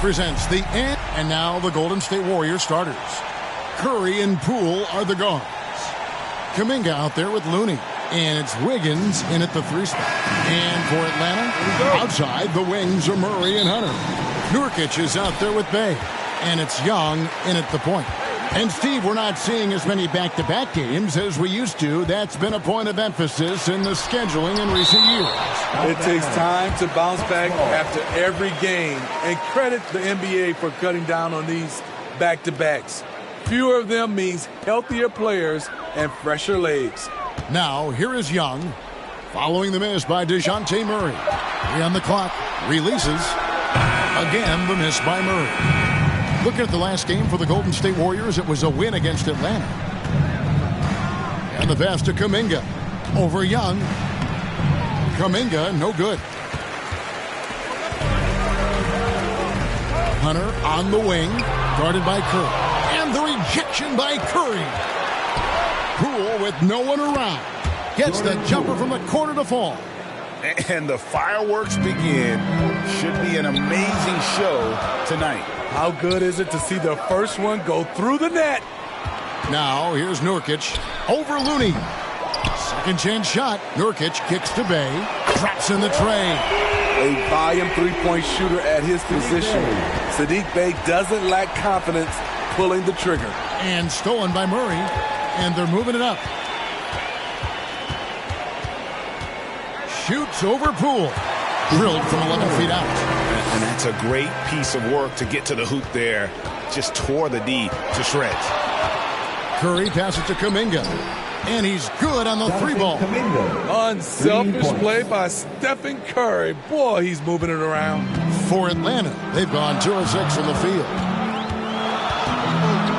Presents the end, and now the Golden State Warriors starters. Curry and Poole are the guards. Kuminga out there with Looney, and it's Wiggins in at the 3 spot. And for Atlanta, outside the wings are Murray and Hunter. Nurkic is out there with Bay, and it's Young in at the point. And Steve, we're not seeing as many back-to-back games as we used to. That's been a point of emphasis in the scheduling in recent years. It takes time to bounce back after every game, and credit the NBA for cutting down on these back-to-backs. Fewer of them means healthier players and fresher legs. Now, here is Young, following the miss by DeJounte Murray. 3 on the clock, releases. Again, the miss by Murray. Looking at the last game for the Golden State Warriors, it was a win against Atlanta. And the pass to Kuminga. Over Young. Kuminga, no good. Hunter on the wing, guarded by Curry. And the rejection by Curry. Poole with no one around. Gets the jumper from the corner to fall. And the fireworks begin. Should be an amazing show tonight. How good is it to see the first one go through the net? Now, here's Nurkic over Looney. Second chance shot. Nurkic kicks to Bay. Drops in the tray. A volume three-point shooter at his position. Saddiq Bey doesn't lack confidence pulling the trigger. And stolen by Murray. And they're moving it up. Shoots over Poole. Drilled from 11 feet out. And that's a great piece of work to get to the hoop there. Just tore the D to shreds. Curry passes to Kuminga. And he's good on the 3 ball. Unselfish play by Stephen Curry. Boy, he's moving it around. For Atlanta, they've gone 2 of 6 in the field.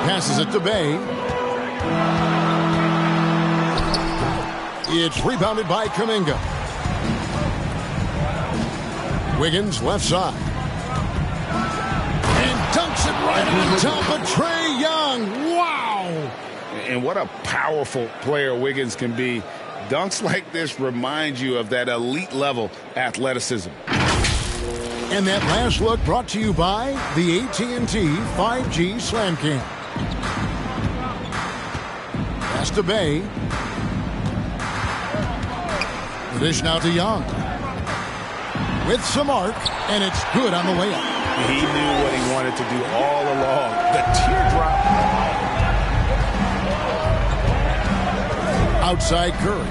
Passes it to Bay. It's rebounded by Kuminga. Wiggins left side. And dunks it right on top of Trae Young. Wow! And what a powerful player Wiggins can be. Dunks like this remind you of that elite level athleticism. And that last look brought to you by the AT&T 5G Slam Cam. Pass to Bay. The dish now to Young. With some arc, and it's good on the layup. He knew what he wanted to do all along. The teardrop. Outside Curry.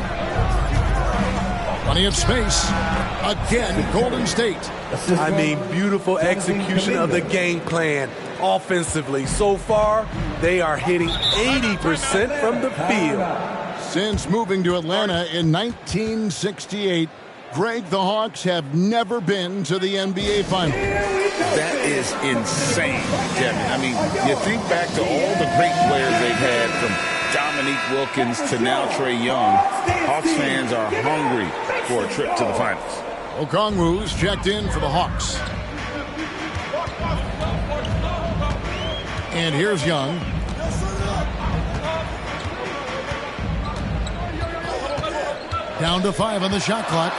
Plenty of space. Again, Golden State. I mean, beautiful execution of the game plan offensively. So far, they are hitting 80% from the field. Since moving to Atlanta in 1968, Greg, the Hawks have never been to the NBA Finals. That is insane, Kevin. I mean, you think back to all the great players they've had, from Dominique Wilkins to now Trae Young. Hawks fans are hungry for a trip to the finals. Okongwu's checked in for the Hawks. And here's Young. Down to 5 on the shot clock.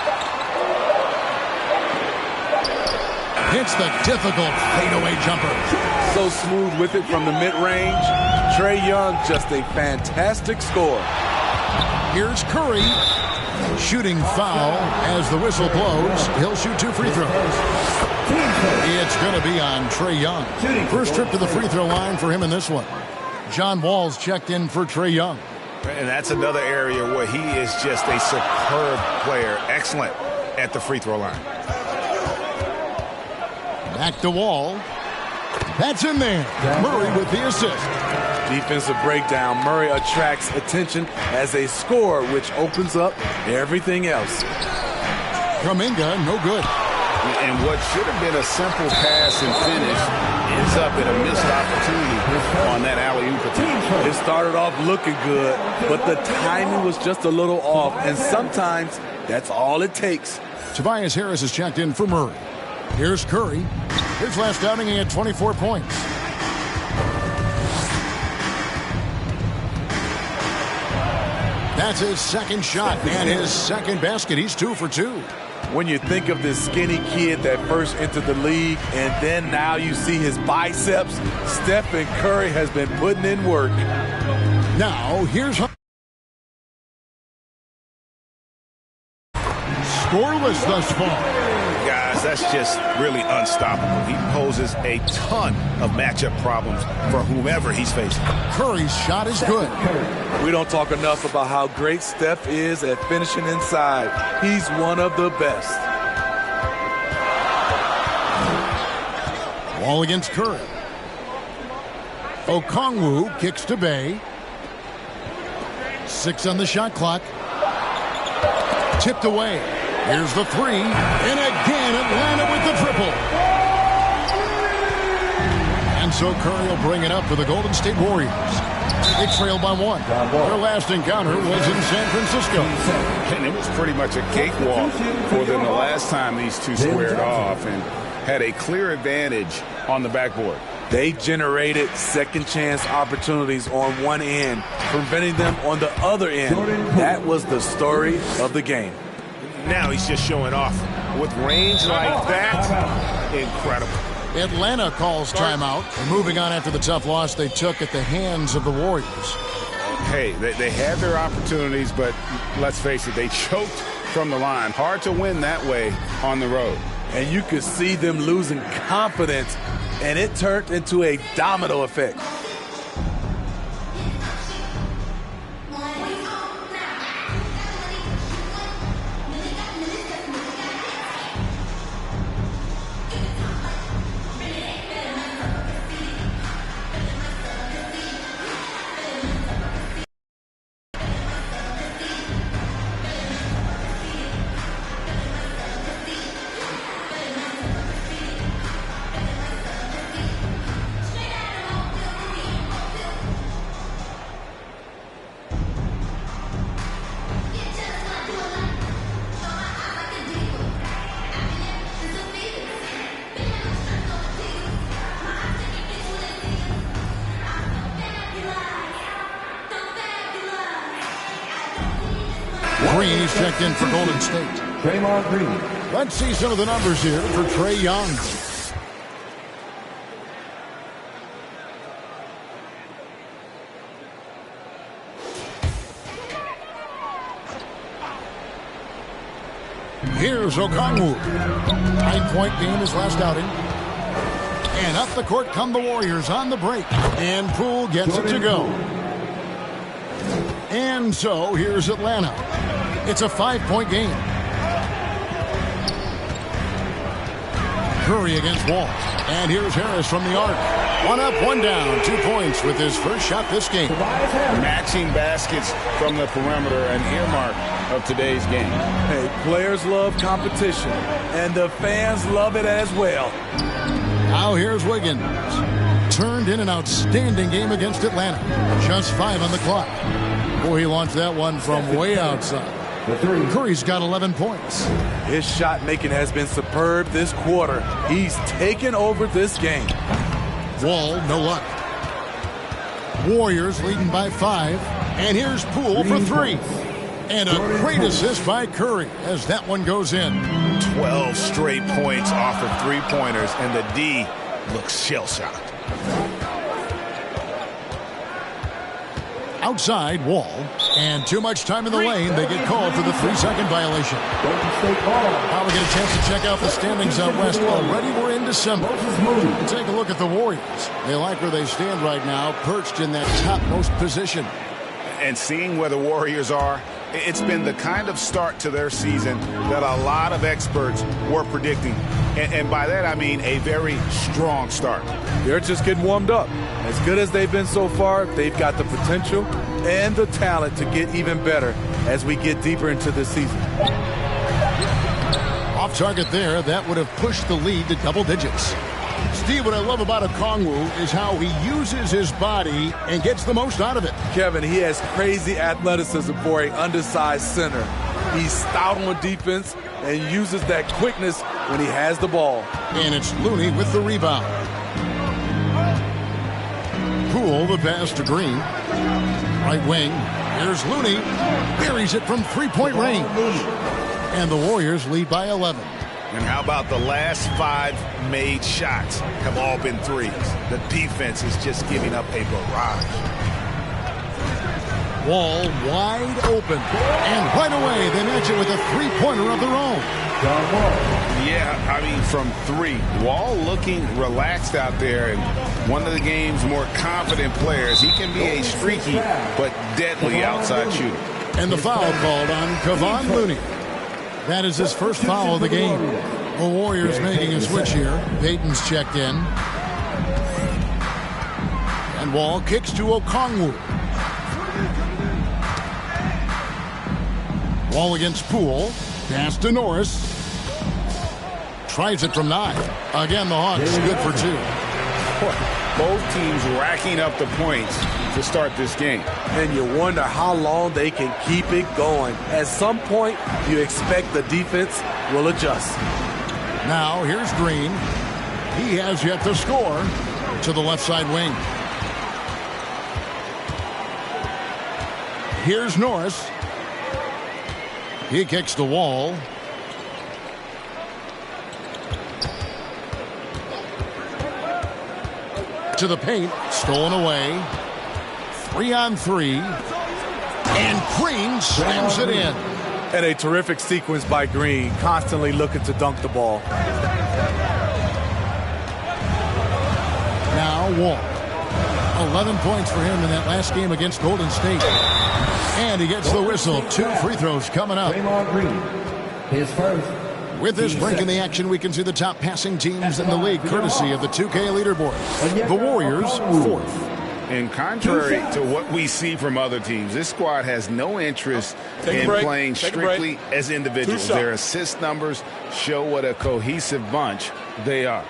Hits the difficult fadeaway jumper. So smooth with it from the mid-range. Trae Young, just a fantastic scorer. Here's Curry. Shooting foul as the whistle blows. He'll shoot 2 free throws. It's going to be on Trae Young. First trip to the free throw line for him in this one. John Wall's checked in for Trae Young. And that's another area where he is just a superb player. Excellent at the free throw line. Back to Wall. That's in there. Murray with the assist. Defensive breakdown. Murray attracts attention as a scorer, which opens up everything else. Kuminga, no good. And what should have been a simple pass and finish ends up in a missed opportunity on that alley-oop attempt. It started off looking good, but the timing was just a little off, and sometimes that's all it takes. Tobias Harris is checked in for Murray. Here's Curry. His last outing, he had 24 points. That's his second shot and his second basket. He's 2 for 2. When you think of this skinny kid that first entered the league, and then now you see his biceps, Stephen Curry has been putting in work. Now, here's scoreless thus far. Guys, that's just really unstoppable. He poses a ton of matchup problems for whomever he's facing. Curry's shot is good. We don't talk enough about how great Steph is at finishing inside. He's one of the best. Wall against Curry. Okongwu kicks to Bay. 6 on the shot clock. Tipped away. Here's the 3. And again, Atlanta with the triple. And so Curry will bring it up for the Golden State Warriors. They trail by 1. Their last encounter was in San Francisco. And it was pretty much a cakewalk for them the last time these two squared off and had a clear advantage on the backboard. They generated second chance opportunities on one end, preventing them on the other end. That was the story of the game. Now he's just showing off. With range like that, incredible. Atlanta calls timeout. And moving on after the tough loss they took at the hands of the Warriors. Hey, they had their opportunities, but let's face it, they choked from the line. Hard to win that way on the road. And you could see them losing confidence, and it turned into a domino effect. Green is checked in for Golden State. Draymond Green. Let's see some of the numbers here for Trae Young. Here's Okongwu. 9-point game his last outing. And up the court come the Warriors on the break. And Poole gets it to go. And so here's Atlanta. It's a 5-point game. Curry against Wall. And here's Harris from the arc. 1 up, 1 down. 2 points with his first shot this game. Matching baskets from the perimeter, an earmark of today's game. Hey, players love competition, and the fans love it as well. Now here's Wiggins. Turned in an outstanding game against Atlanta. Just 5 on the clock. Boy, he launched that one from way outside. Curry's got 11 points. His shot making has been superb this quarter. He's taken over this game. Wall, no luck. Warriors leading by 5. And here's Poole for 3. And a great assist by Curry as that one goes in. 12 straight points off of three-pointers, and the D looks shell-shocked. Outside, Wall. And too much time in the lane. They get called for the 3-second violation. Now we get a chance to check out the standings out west. Already we're in December. Take a look at the Warriors. They like where they stand right now, perched in that topmost position. And seeing where the Warriors are, it's been the kind of start to their season that a lot of experts were predicting. And by that, I mean a very strong start. They're just getting warmed up. As good as they've been so far, they've got the potential and the talent to get even better as we get deeper into the season. Off target there, that would have pushed the lead to double digits. Steve, what I love about Okongwu is how he uses his body and gets the most out of it. Kevin, he has crazy athleticism for an undersized center. He's stout on defense and uses that quickness when he has the ball. And it's Looney with the rebound. Poole, the pass to Green. Right wing. Here's Looney. Buries it from three-point range. And the Warriors lead by 11. And how about the last 5 made shots have all been threes? The defense is just giving up a barrage. Wall wide open. And right away, they match it with a three-pointer of their own. Yeah, I mean, from 3. Wall looking relaxed out there, and one of the game's more confident players. He can be a streaky but deadly outside shooter. And the foul called on Kevon Looney. That is his first foul of the game. The Warriors making a switch here. Payton's checked in. And Wall kicks to Okongwu. Wall against Poole. Pass to Norris. Tries it from 9. Again, the Hawks good for 2. Both teams racking up the points to start this game. And you wonder how long they can keep it going. At some point, you expect the defense will adjust. Now, here's Green. He has yet to score to the left side wing. Here's Norris. He kicks the Wall. To the paint. Stolen away. 3-on-3. And Green slams it in. And a terrific sequence by Green, constantly looking to dunk the ball. Now Wall. 11 points for him in that last game against Golden State. And he gets the whistle. 2 free throws coming up. His first. With this break in the action, we can see the top passing teams in the league, courtesy of the 2K leaderboard. The Warriors, 4th. And contrary to what we see from other teams, this squad has no interest in playing strictly as individuals. Their assist numbers show what a cohesive bunch they are.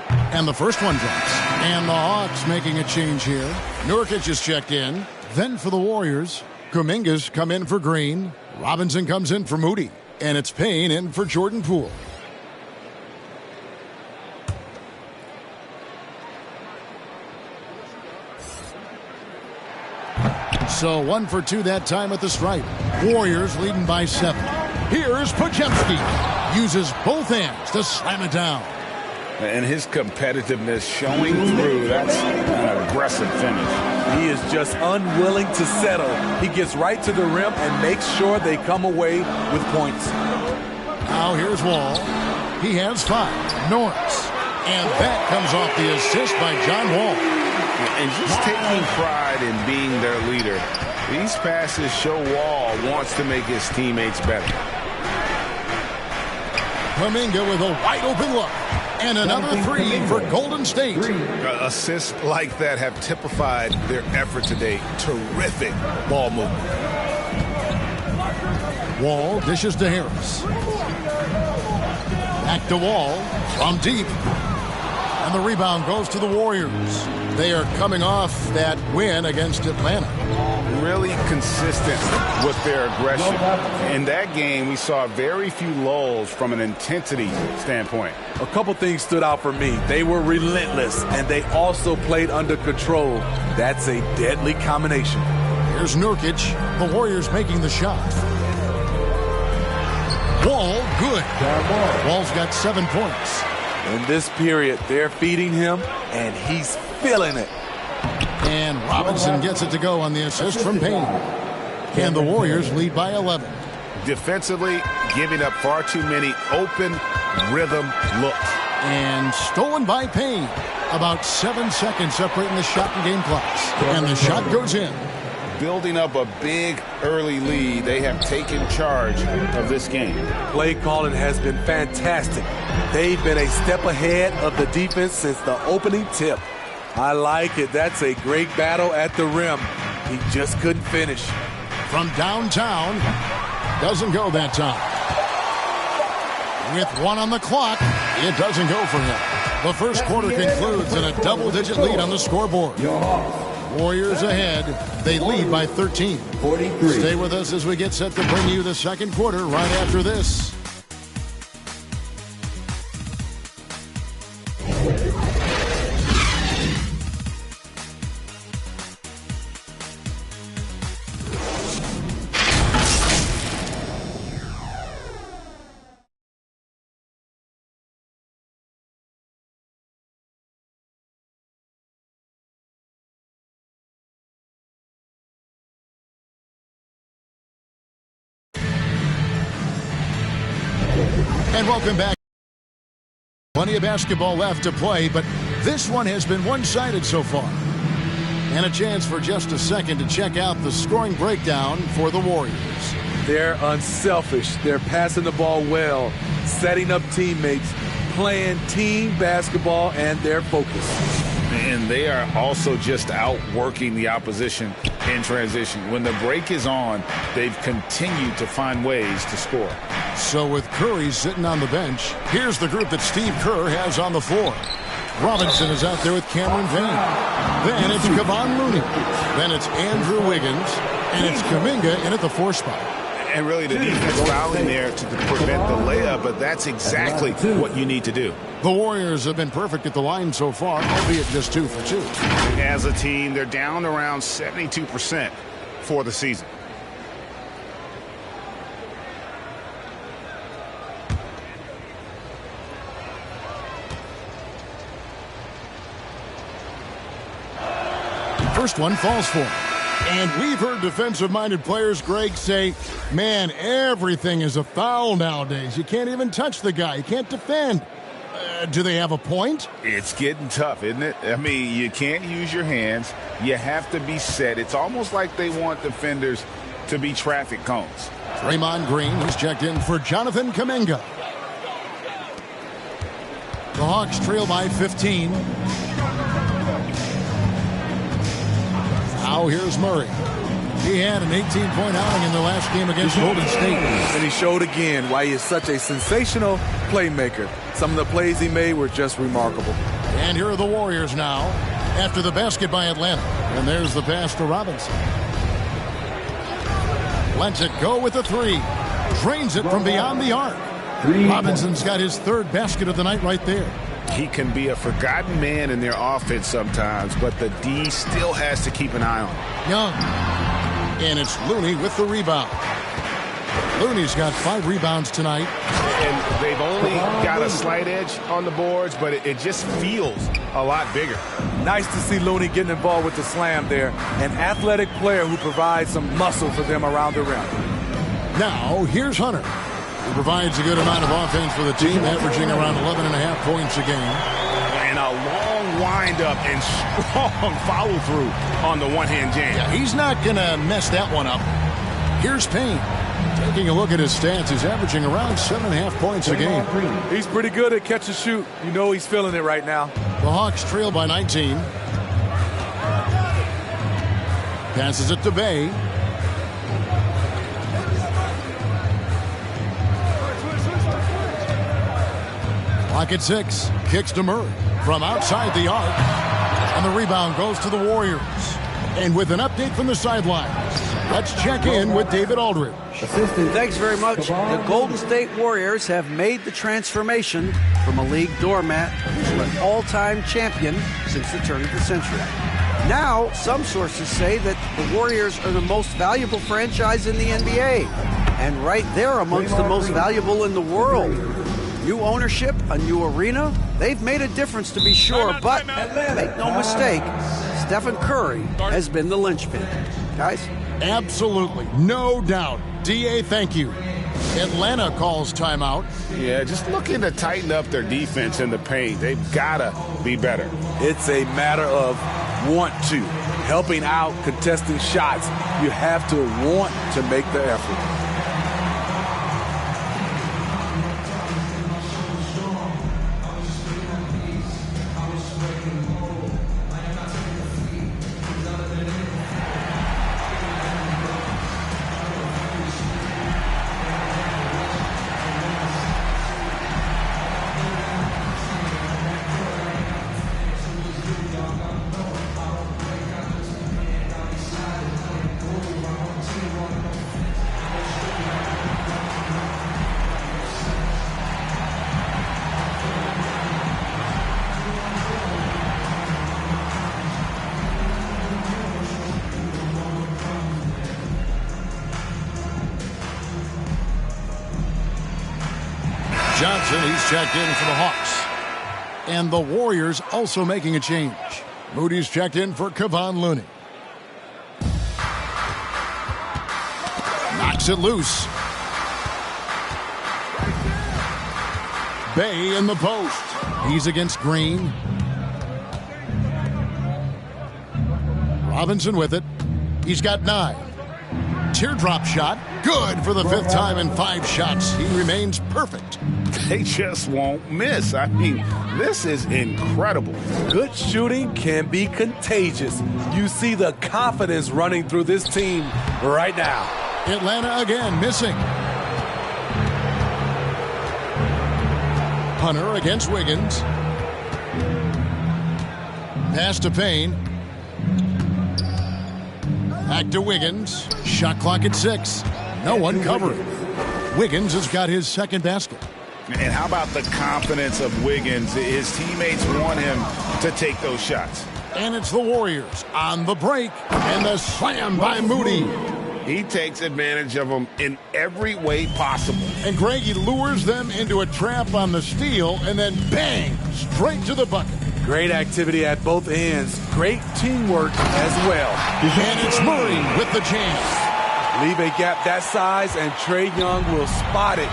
And the first one drops. And the Hawks making a change here. Nurkic is checked in. Then for the Warriors, Kuminga's come in for Green. Robinson comes in for Moody. And it's Payne in for Jordan Poole. So 1 for 2 that time at the stripe. Warriors leading by 7. Here's Podziemski. Uses both hands to slam it down. And his competitiveness showing through. That's an aggressive finish. He is just unwilling to settle. He gets right to the rim and makes sure they come away with points. Now here's Wall. He has 5. Norris. And that comes off the assist by John Wall. And just taking pride in being their leader. These passes show Wall wants to make his teammates better. Kuminga with a wide open look. And another 3 for Golden State. Assists like that have typified their effort today. Terrific ball movement. Wall dishes to Harris. Back to Wall from deep. And the rebound goes to the Warriors. They are coming off that win against Atlanta. Really consistent with their aggression. In that game, we saw very few lulls from an intensity standpoint. A couple things stood out for me. They were relentless, and they also played under control. That's a deadly combination. Here's Nurkic. The Warriors making the shot. Wall, good. Wall's got 7 points. In this period, they're feeding him, and he's feeling it. And Robinson gets it to go on the assist from Payne. And the Warriors lead by 11. Defensively, giving up far too many open rhythm looks. And stolen by Payne. About 7 seconds separating the shot and game clocks. And the shot goes in. Building up a big early lead, they have taken charge of this game. Play calling has been fantastic. They've been a step ahead of the defense since the opening tip. I like it. That's a great battle at the rim. He just couldn't finish. From downtown, doesn't go that time. With one on the clock, it doesn't go for him. The first quarter concludes in a double-digit lead on the scoreboard. Warriors ahead. They lead by 13. 43. Stay with us as we get set to bring you the second quarter right after this. And welcome back. Plenty of basketball left to play, but this one has been one-sided so far. And a chance for just a second to check out the scoring breakdown for the Warriors. They're unselfish. They're passing the ball well, setting up teammates, playing team basketball, and they're focused. And they are also just outworking the opposition in transition. When the break is on, they've continued to find ways to score. So with Curry sitting on the bench, here's the group that Steve Kerr has on the floor. Robinson is out there with Cameron Payne. Then it's Kevon Looney. Then it's Andrew Wiggins. And it's Kuminga in at the 4 spot. And really the defense fouling there to prevent the layup, but that's exactly what you need to do. The Warriors have been perfect at the line so far, albeit just 2 for 2. As a team, they're down around 72% for the season. First one falls for him. And we've heard defensive-minded players, Greg, say, man, everything is a foul nowadays. You can't even touch the guy. You can't defend. Do they have a point? It's getting tough, isn't it? I mean, you can't use your hands. You have to be set. It's almost like they want defenders to be traffic cones. Draymond Green has checked in for Jonathan Kuminga. The Hawks trail by 15. Now here's Murray. He had an 18-point outing in the last game against Golden State. And he showed again why he is such a sensational playmaker. Some of the plays he made were just remarkable. And here are the Warriors now after the basket by Atlanta. And there's the pass to Robinson. Lets it go with the 3. Drains it from beyond the arc. Robinson's got his 3rd basket of the night right there. He can be a forgotten man in their offense sometimes, but the D still has to keep an eye on him. Young. And it's Looney with the rebound. Looney's got 5 rebounds tonight. And they've only got a slight edge on the boards, but it just feels a lot bigger. Nice to see Looney getting involved with the slam there. An athletic player who provides some muscle for them around the rim. Now, here's Hunter. He provides a good amount of offense for the team, averaging around 11.5 points a game. And a long windup and strong follow-through on the one-hand jam. Yeah, he's not going to mess that one up. Here's Payne. Taking a look at his stats, he's averaging around 7.5 points a game. He's pretty good at catch and shoot. You know he's feeling it right now. The Hawks trail by 19. Passes it to Bay. Clock at 6. Kicks to Murray from outside the arc. And the rebound goes to the Warriors. And with an update from the sidelines, let's check in with David Aldridge. Thanks very much. The Golden State Warriors have made the transformation from a league doormat to an all-time champion since the turn of the century. Now, some sources say that the Warriors are the most valuable franchise in the NBA, and right there amongst the most valuable in the world. New ownership, a new arena, they've made a difference to be sure, but make no mistake, Stephen Curry has been the linchpin. Guys? Absolutely, no doubt. DA, thank you. Atlanta calls timeout. Yeah, just looking to tighten up their defense in the paint. They've got to be better. It's a matter of want to. Helping out, contesting shots. You have to want to make the effort. Johnson, he's checked in for the Hawks. And the Warriors also making a change. Moody's checked in for Kevon Looney. Knocks it loose. Bay in the post. He's against Green. Robinson with it. He's got 9. Teardrop shot. Good for the 5th time in 5 shots. He remains perfect. They just won't miss. I mean, this is incredible. Good shooting can be contagious. You see the confidence running through this team right now. Atlanta again missing. Hunter against Wiggins. Pass to Payne. Back to Wiggins. Shot clock at 6. No one covering. Wiggins has got his 2nd basket. And how about the confidence of Wiggins? His teammates want him to take those shots. And it's the Warriors on the break. And the slam by Moody. He takes advantage of them in every way possible. And Greg, he lures them into a trap on the steal. And then bang, straight to the bucket. Great activity at both ends. Great teamwork as well. And it's Murray with the chance. Leave a gap that size and Trae Young will spot it.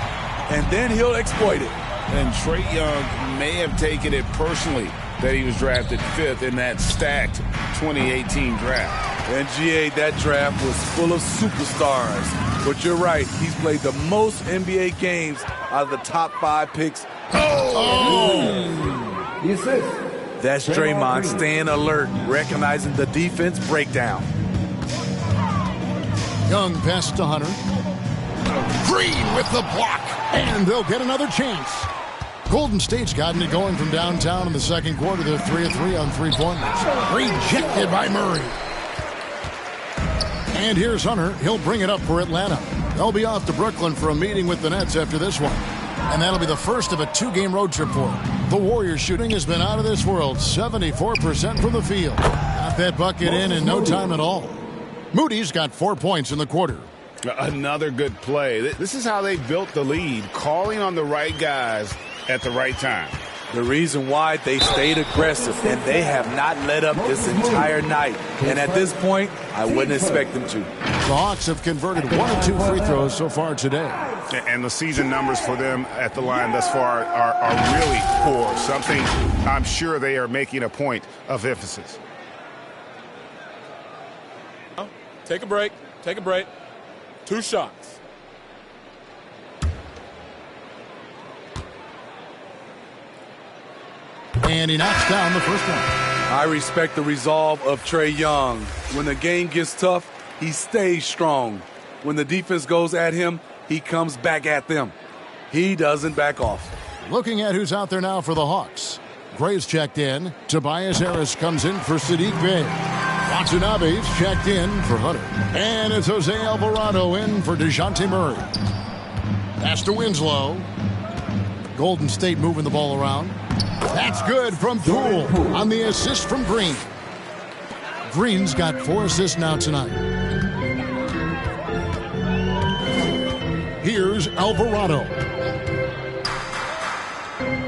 And then he'll exploit it. And Trae Young may have taken it personally that he was drafted 5th in that stacked 2018 draft. And GA, that draft was full of superstars. But you're right, he's played the most NBA games out of the top 5 picks. The assist. That's Draymond staying alert, recognizing the defense breakdown. Young pass to Hunter. Green with the block. And they'll get another chance. Golden State's gotten it going from downtown in the 2nd quarter. They're 3 of 3 on 3-pointers. Rejected by Murray. And here's Hunter. He'll bring it up for Atlanta. They'll be off to Brooklyn for a meeting with the Nets after this one. And that'll be the first of a 2-game road trip for him. The Warriors shooting has been out of this world. 74% from the field. Got that bucket in no time at all. Moody's got 4 points in the quarter. Another good play. This is how they built the lead, calling on the right guys at the right time. The reason why they stayed aggressive, and they have not let up this entire night. And at this point, I wouldn't expect them to. The Hawks have converted 1 of 2 free throws so far today. And the season numbers for them at the line thus far are really poor. Something I'm sure they are making a point of emphasis. Take a break. Take a break. 2 shots. And he knocks down the first one. I respect the resolve of Trae Young. When the game gets tough, he stays strong. When the defense goes at him, he comes back at them. He doesn't back off. Looking at who's out there now for the Hawks. Gray's checked in. Tobias Harris comes in for Sadiq Bey. Watanabe's checked in for Hunter. And it's Jose Alvarado in for DeJounte Murray. Pass to Winslow. Golden State moving the ball around. That's good from Poole on the assist from Green. Green's got 4 assists now tonight. Here's Alvarado.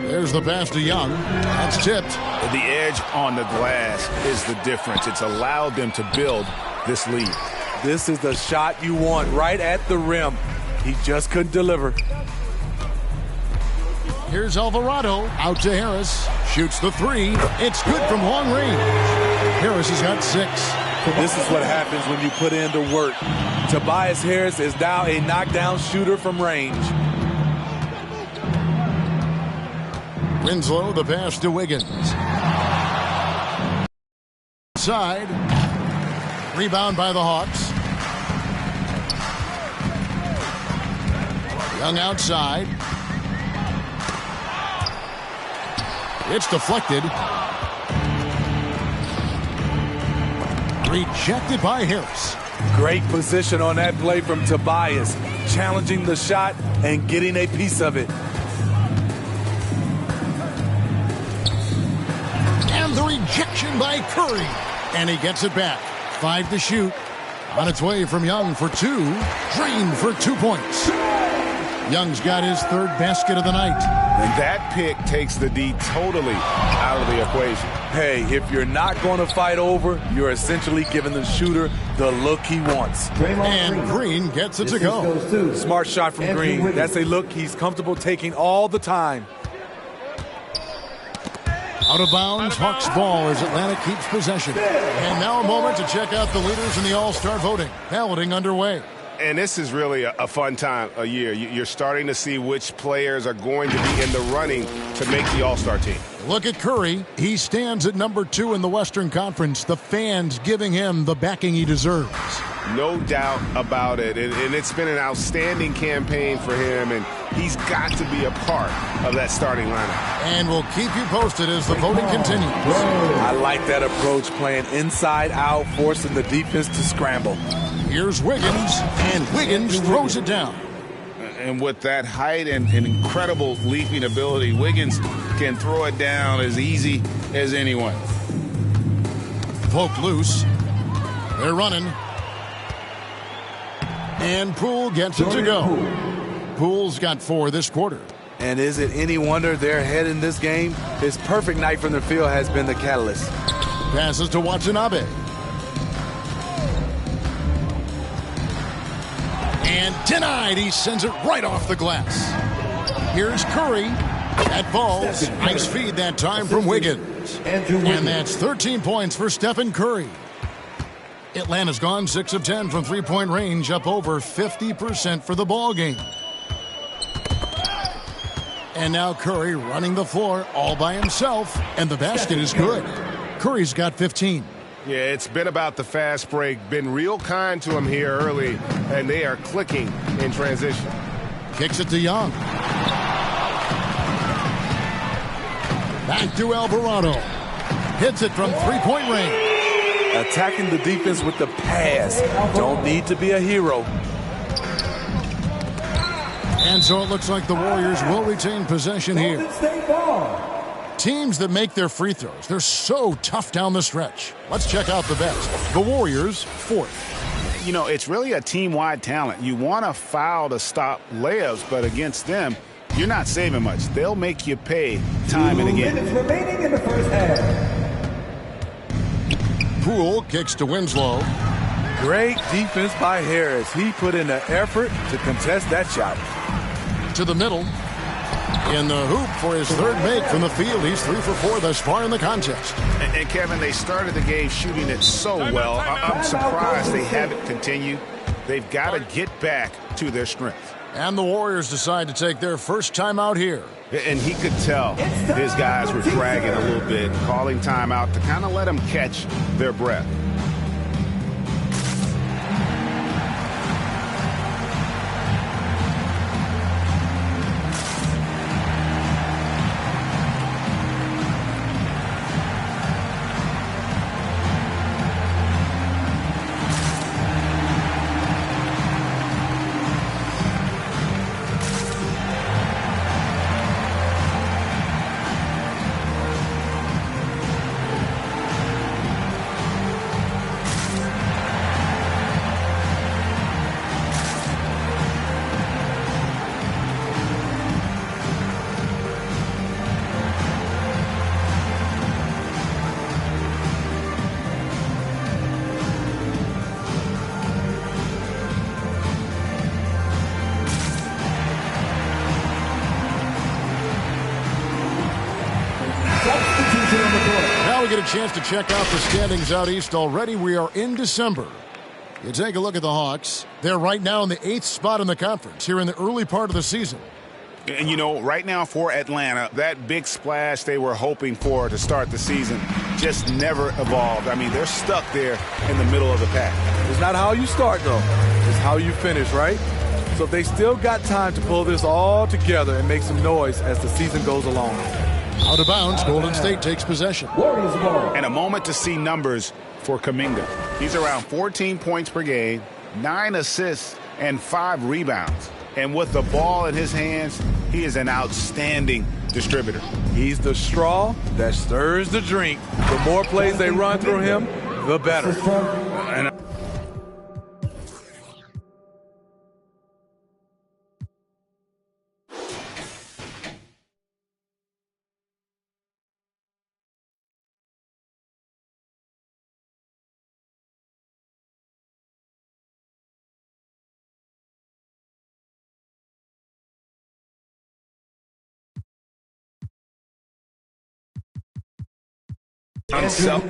There's the pass to Young. That's tipped. The edge on the glass is the difference. It's allowed them to build this lead. This is the shot you want right at the rim. He just couldn't deliver. Here's Alvarado out to Harris. Shoots the 3. It's good from long range. Harris has got 6. This is what happens when you put in the work. Tobias Harris is now a knockdown shooter from range. Winslow, the pass to Wiggins. Side. Rebound by the Hawks. Young outside. It's deflected. Rejected by Harris. Great position on that play from Tobias. Challenging the shot and getting a piece of it. And the rejection by Curry. And he gets it back. 5 to shoot. On its way from Young for 2. Green for 2 points. Young's got his third basket of the night. And that pick takes the D totally out of the equation. Hey, if you're not going to fight over, you're essentially giving the shooter the look he wants. And Green gets it to go. Smart shot from Green. That's a look he's comfortable taking all the time. Out of bounds, Hawks ball as Atlanta keeps possession. And now a moment to check out the leaders in the All-Star voting. Balloting underway. And this is really a fun time of year. You're starting to see which players are going to be in the running to make the All-Star team. Look at Curry. He stands at number 2 in the Western Conference. The fans giving him the backing he deserves. No doubt about it. And it's been an outstanding campaign for him, and he's got to be a part of that starting lineup. And we'll keep you posted as the voting continues. I like that approach, playing inside out, forcing the defense to scramble. Here's Wiggins, and Wiggins throws it down. And with that height and incredible leaping ability, Wiggins can throw it down as easy as anyone. Poke loose. They're running. And Poole gets it to go. Poole's got 4 this quarter. And is it any wonder they're ahead in this game? His perfect night from the field has been the catalyst. Passes to Watanabe. And denied. He sends it right off the glass. Here's Curry. That falls. Nice feed that time from Wiggins. And that's 13 points for Stephen Curry. Atlanta's gone 6 of 10 from three-point range, up over 50% for the ball game. And now Curry running the floor all by himself, and the basket is good. Curry's got 15. Yeah, it's been about the fast break. Been real kind to him here early, and they are clicking in transition. Kicks it to Young. Back to Alvarado. Hits it from three-point range. Attacking the defense with the pass. Don't need to be a hero. And so it looks like the Warriors will retain possession here. Teams that make their free throws, they're so tough down the stretch. Let's check out the best. The Warriors, 4th. You know, it's really a team-wide talent. You want to foul to stop layups, but against them, you're not saving much. They'll make you pay time and again. 2 minutes remaining in the first half. Poole kicks to Winslow. Great defense by Harris. He put in the effort to contest that shot. To the middle. In the hoop for his third make from the field. He's 3 for 4 thus far in the contest. And Kevin, they started the game shooting it so well. I'm surprised they haven't continued. They've got to get back to their strength. And the Warriors decide to take their first time out here. And he could tell his guys were dragging a little bit, calling timeout to kind of let them catch their breath. Now we get a chance to check out the standings out east. Already we are in December. You take a look at the Hawks. They're right now in the 8th spot in the conference here in the early part of the season. And, you know, right now for Atlanta, that big splash they were hoping for to start the season just never evolved. I mean, they're stuck there in the middle of the pack. It's not how you start, though. It's how you finish, right? So they still got time to pull this all together and make some noise as the season goes along. Out of bounds, Golden State takes possession. Warriors ball. And a moment to see numbers for Kuminga. He's around 14 points per game, 9 assists, and 5 rebounds. And with the ball in his hands, he is an outstanding distributor. He's the straw that stirs the drink. The more plays they run through him, the better. And Himself.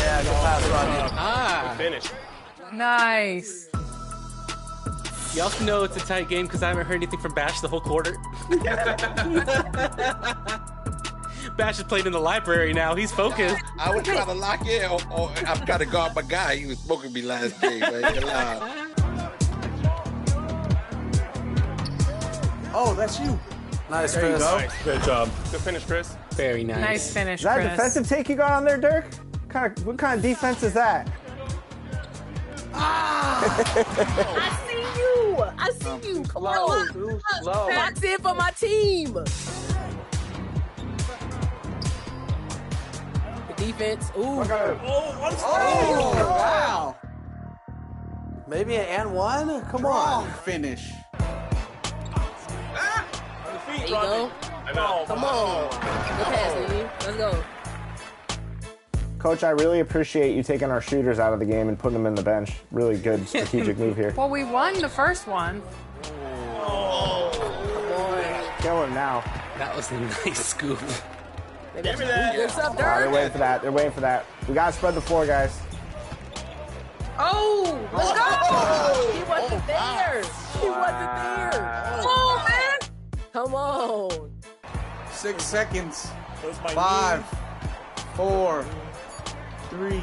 Yeah, good pass, Rodney. Good finish. Nice. You also know it's a tight game because I haven't heard anything from Bash the whole quarter. Bash is playing in the library now. He's focused. I was trying to lock in, or I've got to guard my guy. He was smoking me last game. Oh, that's you. Nice, There you Chris. go. Good job. Good finish, Chris. Very nice. Nice finish, Is that a Chris. defensive take you got on there, Dirk? What kind of defense is that? I see you. I see you. Come on, look. Box in for my team. The defense. Ooh. Oh, wow. Maybe an and one? Come on. Finish. There you go. Come on. Good pass, Lee. Let's go. Coach, I really appreciate you taking our shooters out of the game and putting them in the bench. Really good strategic move here. Well, we won the first one. Kill him now. That was a nice scoop. Give me that. What's up, They're Dirk? waiting for that. They're waiting for that. We gotta spread the floor, guys. Oh, let's go. He wasn't there. He wasn't there. Oh, man. Come on. 6 seconds. 5, 4, 3.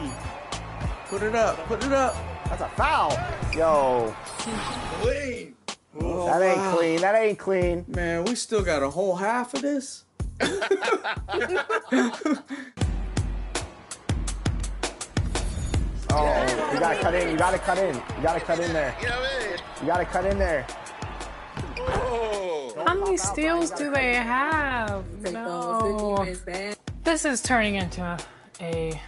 Put it up. Put it up. That's a foul. Yo. Clean. Oh, That ain't clean. That ain't clean. Man, we still got a whole half of this. Oh, you gotta cut in. You gotta cut in. You gotta cut in there. You gotta cut in there. How many steals do they have? No. This is turning into a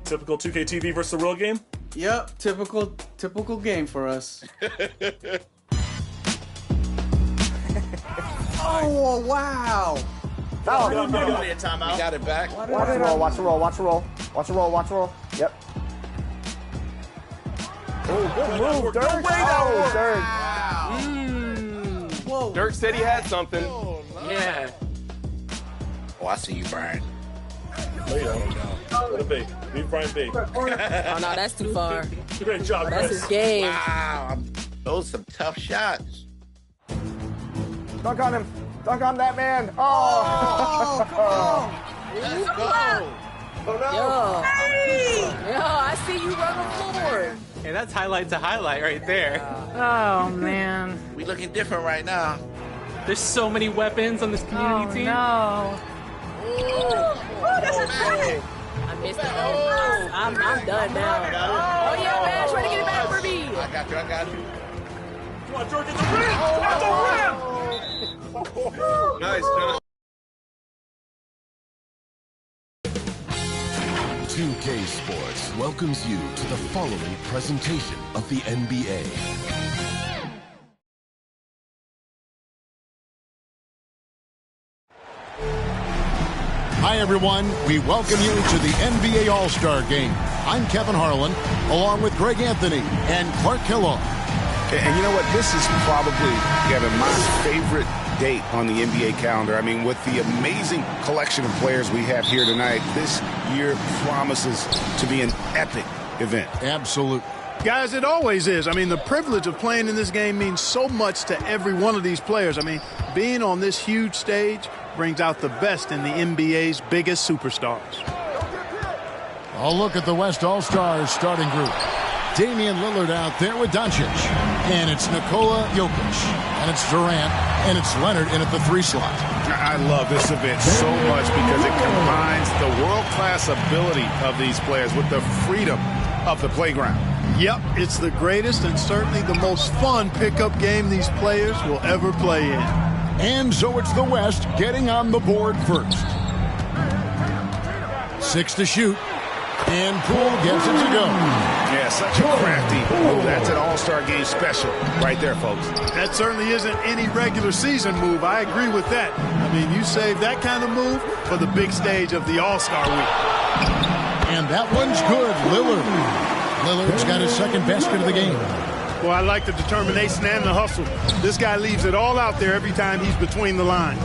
typical 2K TV versus the real game. Yep, typical game for us. Oh wow! No, You got it back. Watch the roll. Watch the roll. Watch the roll. Watch the roll. Watch the roll. Yep. Oh, good move, Dirk. Oh, Dirk. Whoa. Dirk said he had something. Yeah. Oh, I see you, Brian. Let it be. Leave Brian be. Oh, no, that's too far. Great job, That's Chris. his game. Wow. Those are some tough shots. Dunk on him. Dunk on that man. Oh, come on. Let's go. Yo, I see you run the floor. Hey, that's highlight to highlight right there. Oh man. We looking different right now. There's so many weapons on this community team. No. Oh, that's a thing. I missed it. I'm done now. Oh, yeah, man. Try to get it back for me. I got you. I got you. Come on, George, get the rim! At the rim! Nice, John. 2K Sports welcomes you to the following presentation of the NBA. Hi, everyone. We welcome you to the NBA All-Star Game. I'm Kevin Harlan, along with Greg Anthony and Clark Kellogg. And you know what? This is probably, Kevin, my favorite date on the NBA calendar. I mean, with the amazing collection of players we have here tonight, this year promises to be an epic event. Absolutely. Guys, it always is. I mean, the privilege of playing in this game means so much to every one of these players. I mean, being on this huge stage brings out the best in the NBA's biggest superstars. A look at the West All-Stars starting group. Damian Lillard out there with Doncic. And it's Nikola Jokic. And it's Durant. And it's Leonard in at the 3 slot. I love this event so much because it combines the world-class ability of these players with the freedom of the playground. Yep, it's the greatest and certainly the most fun pickup game these players will ever play in. And so it's the West getting on the board first. 6 to shoot. And Poole gets it to go. Yeah, such a crafty move. That's an all-star game special right there, folks. That certainly isn't any regular season move. I agree with that. I mean, you save that kind of move for the big stage of the All-Star week. And that one's good. Lillard's got his second basket of the game. Well, I like the determination and the hustle. This guy leaves it all out there every time he's between the lines.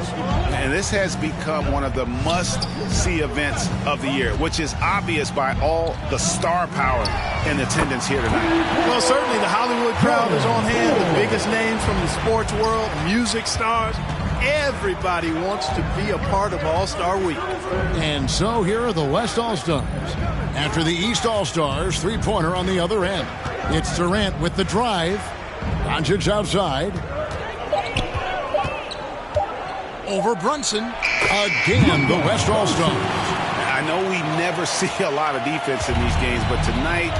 And this has become one of the must-see events of the year, which is obvious by all the star power in attendance here tonight. Well, certainly the Hollywood crowd is on hand, the biggest names from the sports world, music stars. Everybody wants to be a part of All-Star Week. And so here are the West All-Stars. After the East All-Stars, three-pointer on the other end. It's Durant with the drive. Doncic outside. Over Brunson. Again, the West All-Stars. I know we never see a lot of defense in these games, but tonight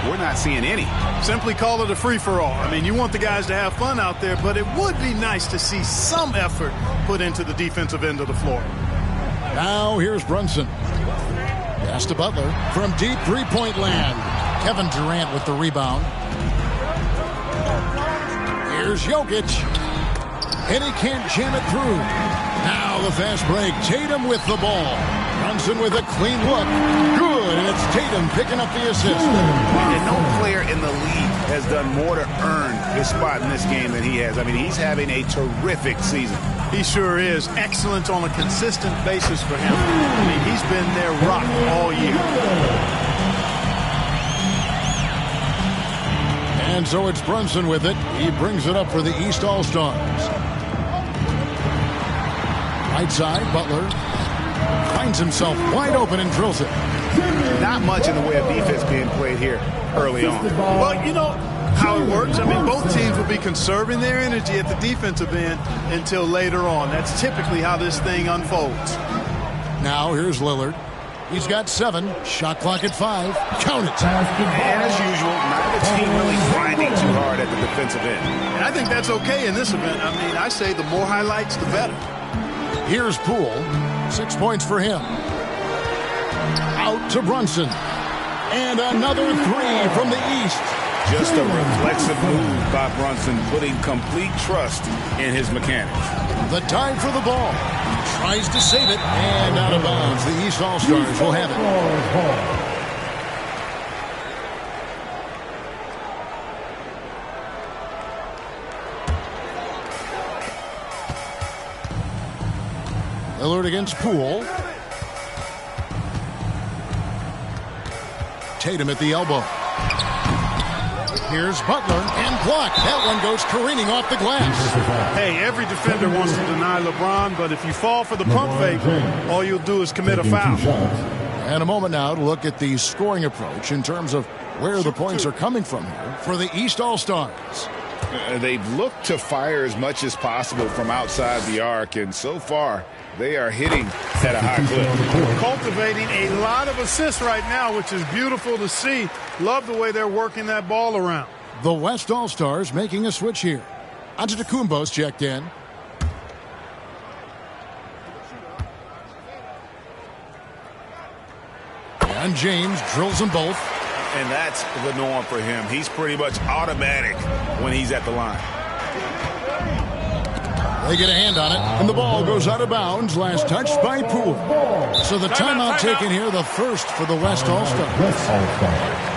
we're not seeing any. Simply call it a free-for-all. I mean, you want the guys to have fun out there, but it would be nice to see some effort put into the defensive end of the floor. Now here's Brunson. Pass to Butler from deep three-point land. Kevin Durant with the rebound. Here's Jokic. And he can't jam it through. Now the fast break. Tatum with the ball. Brunson with a clean look. Good, and it's Tatum picking up the assist. And no player in the league has done more to earn his spot in this game than he has. I mean, he's having a terrific season. He sure is. Excellence on a consistent basis for him. I mean, he's been their rock all year. And so it's Brunson with it. He brings it up for the East All-Stars. Right side, Butler finds himself wide open and drills it. Not much in the way of defense being played here early on. Well, you know how it works. I mean, both teams will be conserving their energy at the defensive end until later on. That's typically how this thing unfolds. Now here's Lillard. He's got 7. Shot clock at 5. Count it. And as usual, neither team really grinding too hard at the defensive end. And I think that's okay in this event. I mean, I say the more highlights, the better. Here's Poole. 6 points for him. Out to Brunson. And another 3 from the East. Just a reflexive move by Brunson, putting complete trust in his mechanics. The dive for the ball. Tries to save it. And out of bounds. The East All-Stars will have it. Lillard against Poole. Tatum at the elbow. Here's Butler and blocked. That one goes careening off the glass. Hey, every defender wants to deny LeBron, but if you fall for the pump fake, all you'll do is commit a foul. And a moment now to look at the scoring approach in terms of where the points are coming from here for the East All-Stars. They've looked to fire as much as possible from outside the arc, and so far they are hitting at a high clip. Cultivating a lot of assists right now, which is beautiful to see. Love the way they're working that ball around. The West All-Stars making a switch here. Antetokounmpo's checked in. And James drills them both. And that's the norm for him. He's pretty much automatic when he's at the line. They get a hand on it, and the ball goes out of bounds. Last touch by Poole. So the timeout taken here, the first for the West All-Stars.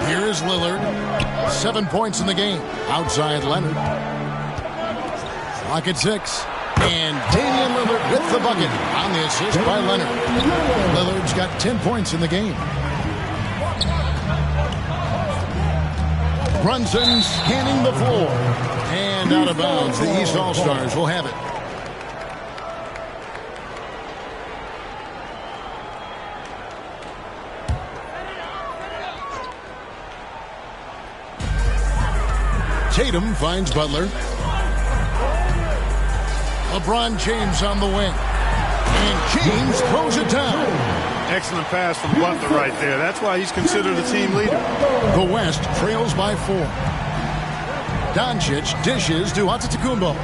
Here's Lillard. 7 points in the game. Outside Leonard. Clock at 6. And Damian Lillard with the bucket on the assist by Leonard. Lillard's got 10 points in the game. Brunson scanning the floor. And out of bounds. The East All-Stars will have it. Tatum finds Butler. LeBron James on the wing. And James throws it down. Excellent pass from Butler right there. That's why he's considered a team leader. The West trails by 4. Doncic dishes to Antetokounmpo.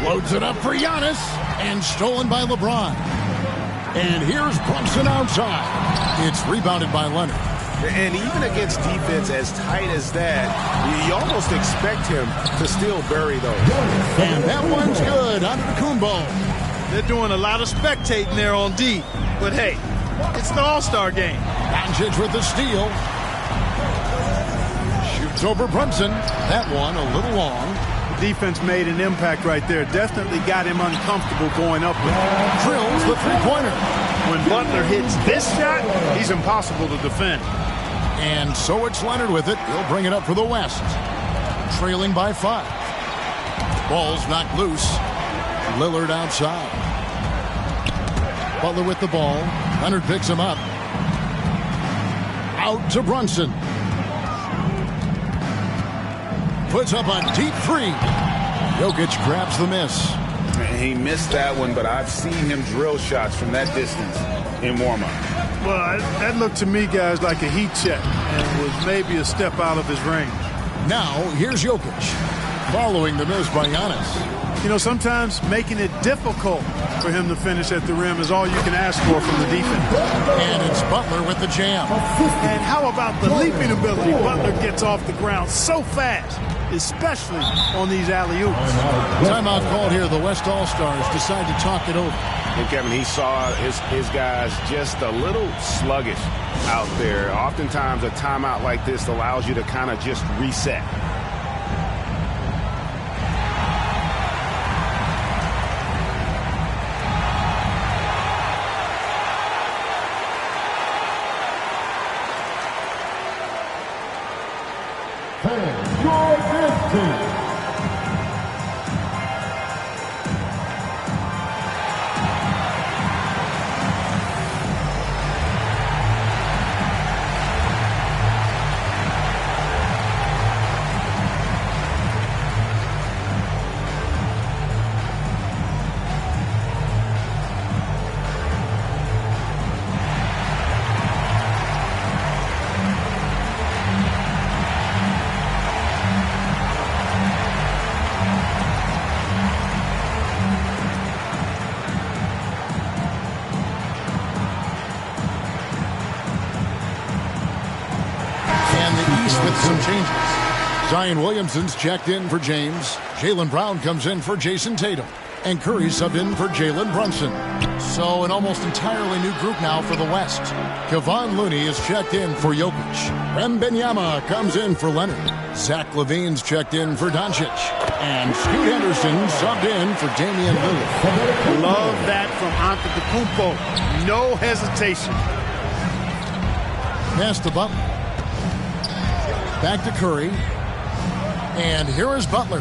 Loads it up for Giannis. And stolen by LeBron. And here's Brunson outside. It's rebounded by Leonard. And even against defense as tight as that, you almost expect him to still bury those. And that one's good. Antetokounmpo. They're doing a lot of spectating there on D. But hey, it's the All-Star game. Doncic with the steal. Shoots over Brunson. That one a little long. The defense made an impact right there. Definitely got him uncomfortable going up with it. Drills the three-pointer. When Butler hits this shot, he's impossible to defend. And so it's Leonard with it. He'll bring it up for the West. Trailing by 5. Ball's knocked loose. Lillard outside. Butler with the ball. Leonard picks him up. Out to Brunson. Puts up a deep three. Jokic grabs the miss. He missed that one, but I've seen him drill shots from that distance in warm-up. Well, that looked to me, guys, like a heat check and was maybe a step out of his range. Now, here's Jokic. Following the miss by Giannis. You know, sometimes making it difficult for him to finish at the rim is all you can ask for from the defense. And it's Butler with the jam. And how about the leaping ability? Butler gets off the ground so fast, especially on these alley-oops. Timeout called here. The West All-Stars decide to talk it over. And Kevin, he saw his guys just a little sluggish out there. Oftentimes a timeout like this allows you to kind of just reset. Some changes. Zion Williamson's checked in for James. Jaylen Brown comes in for Jason Tatum. And Curry subbed in for Jalen Brunson. So an almost entirely new group now for the West. Kevon Looney is checked in for Jokic. Wembanyama comes in for Leonard. Zach LaVine's checked in for Doncic. And Scoot Henderson subbed in for Damian Lillard. Love that from Antetokounmpo. No hesitation. Pass to Butler. Back to Curry. And here is Butler.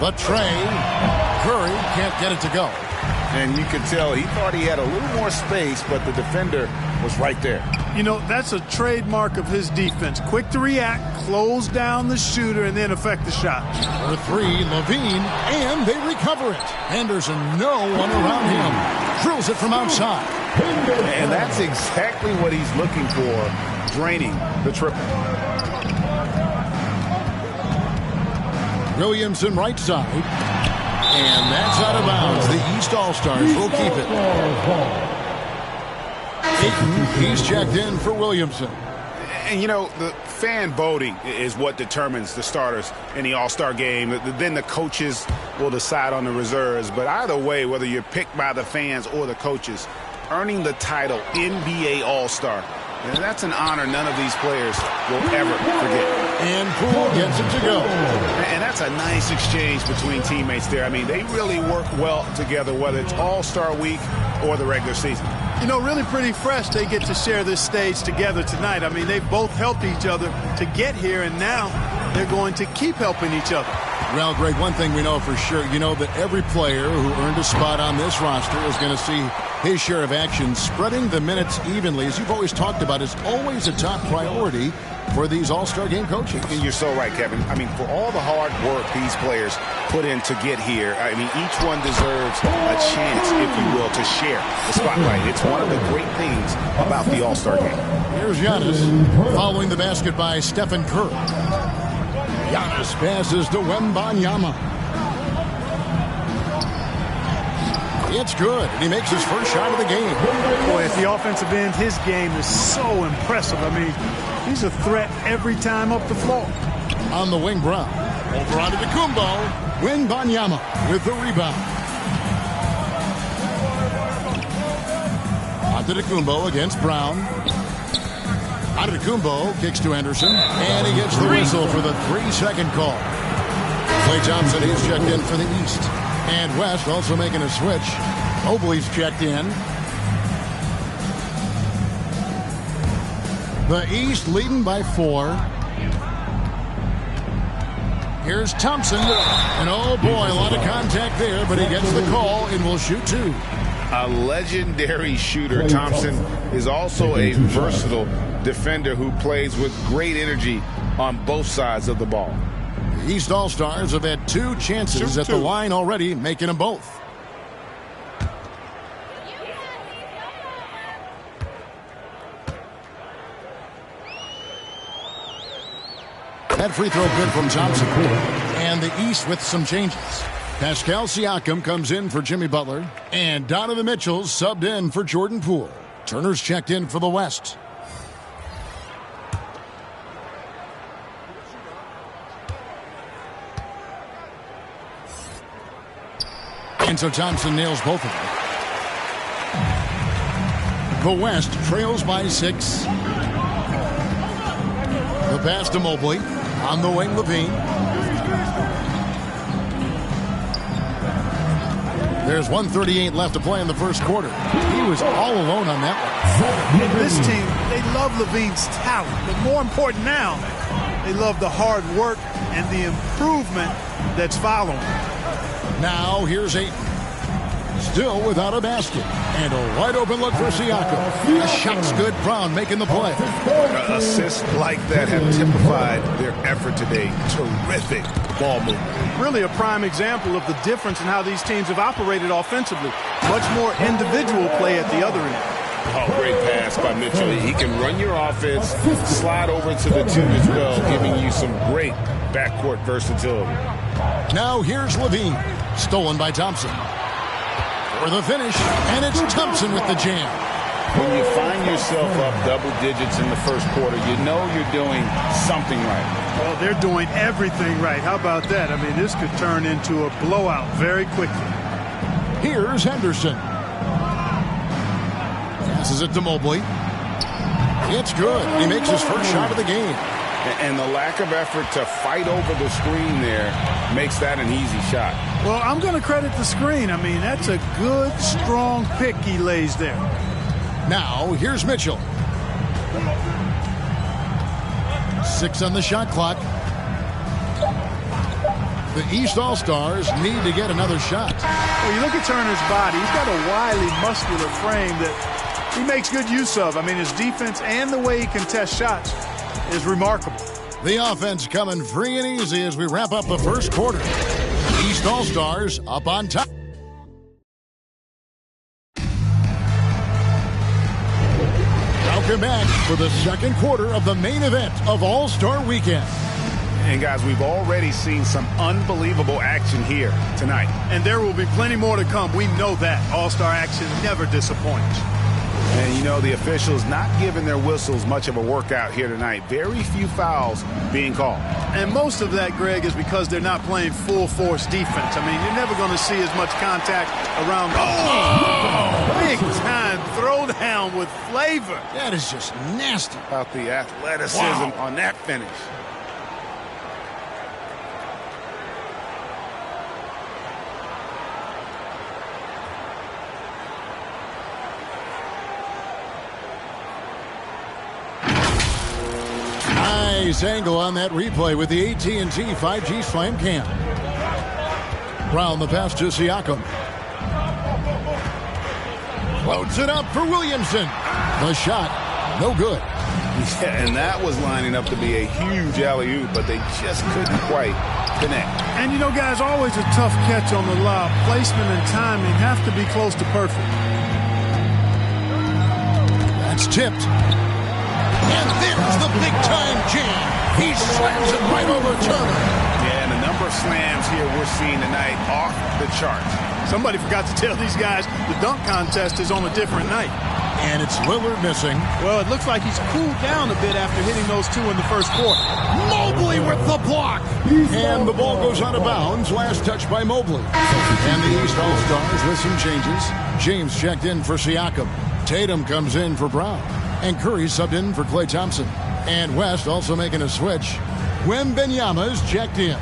The tray. Curry can't get it to go. And you can tell he thought he had a little more space, but the defender was right there. You know, that's a trademark of his defense. Quick to react, close down the shooter, and then affect the shot. For three, LaVine, and they recover it. Henderson, no one around him. Drills it from outside. And that's exactly what he's looking for, draining the triple. Williamson right side. And that's out of bounds. The East All-Stars will keep it. Ayton, he's checked in for Williamson. And, you know, the fan voting is what determines the starters in the All-Star game. Then the coaches will decide on the reserves. But either way, whether you're picked by the fans or the coaches, earning the title NBA All-Star, and that's an honor none of these players will ever forget. And Poole gets it to go. And that's a nice exchange between teammates there. I mean, they really work well together, whether it's All-Star Week or the regular season. You know, really pretty fresh they get to share this stage together tonight. I mean, they both helped each other to get here, and now they're going to keep helping each other. Well, Greg, one thing we know for sure, you know that every player who earned a spot on this roster is going to see his share of action. Spreading the minutes evenly, as you've always talked about, is always a top priority for these All-Star game coaches. And you're so right, Kevin. I mean, for all the hard work these players put in to get here, I mean, each one deserves a chance, if you will, to share the spotlight. It's one of the great things about the All-Star game. Here's Giannis following the basket by Stephen Curry. Giannis passes to Wembanyama. It's good, and he makes his first shot of the game. Boy, at the offensive end, his game is so impressive. I mean, he's a threat every time up the floor. On the wing, Brown. Over onto the Kumbo. Wembanyama with the rebound. Antetokounmpo against Brown. Antetokounmpo kicks to Anderson, and he gets the whistle for the 3-second call. Klay Thompson, he's checked in for the East. And West also making a switch. Mobley's checked in. The East leading by 4. Here's Thompson. And oh boy, a lot of contact there, but he gets the call and will shoot 2. A legendary shooter. Thompson is also a versatile defender who plays with great energy on both sides of the ball. The East All-Stars have had 2 chances at the line already, making them both. That free throw good from Thompson. And the East with some changes. Pascal Siakam comes in for Jimmy Butler. And Donovan Mitchell's subbed in for Jordan Poole. Turner's checked in for the West. And so Thompson nails both of them. The West trails by 6. The pass to Mobley. On the wing, Levine. There's 1:38 left to play in the first quarter. He was all alone on that one. This team, they love Levine's talent, but more important now, they love the hard work and the improvement that's following. Now here's Ayton. Still without a basket. And a wide open look for Siakam. The shot's good. Brown making the play. Assists like that have typified their effort today. Terrific ball movement. Really a prime example of the difference in how these teams have operated offensively. Much more individual play at the other end. Oh, great pass by Mitchell. He can run your offense, slide over to the 2 as well, giving you some great backcourt versatility. Now here's Levine. Stolen by Thompson. For the finish, and it's Thompson with the jam. When you find yourself up double digits in the first quarter, you know you're doing something right. Well, they're doing everything right. How about that? I mean, this could turn into a blowout very quickly. Here's Henderson. Passes it to Mobley. It's good. He makes his first shot of the game. And the lack of effort to fight over the screen there makes that an easy shot. Well, I'm going to credit the screen. I mean, that's a good, strong pick he lays there. Now, here's Mitchell. 6 on the shot clock. The East All-Stars need to get another shot. Well, you look at Turner's body. He's got a wily, muscular frame that he makes good use of. I mean, his defense and the way he contests shots is remarkable. The offense coming free and easy as we wrap up the first quarter. East All-Stars up on top. Welcome back for the second quarter of the main event of All-Star Weekend. And guys, we've already seen some unbelievable action here tonight. And there will be plenty more to come. We know that. All-Star action never disappoints. And, you know, the officials not giving their whistles much of a workout here tonight. Very few fouls being called. And most of that, Greg, is because they're not playing full-force defense. I mean, you're never going to see as much contact around. Oh! Big-time throwdown with flavor. That is just nasty. About the athleticism on that finish. Nice angle on that replay with the AT&T 5G Slam Cam. Brown the pass to Siakam. Floats it up for Williamson. The shot, no good. Yeah, and that was lining up to be a huge alley-oop, but they just couldn't quite connect. And, you know, guys, always a tough catch on the lob. Placement and timing have to be close to perfect. That's tipped. And there's the big-time jam. He slams it right over Turner. Yeah, and the number of slams here we're seeing tonight off the charts. Somebody forgot to tell these guys the dunk contest is on a different night. And it's Lillard missing. Well, it looks like he's cooled down a bit after hitting those 2 in the first quarter. Mobley with the block. And the ball goes out of bounds. Last touch by Mobley. And the East All-Stars with some changes. James checked in for Siakam. Tatum comes in for Brown. And Curry subbed in for Klay Thompson. And West also making a switch. Wembanyama's checked in.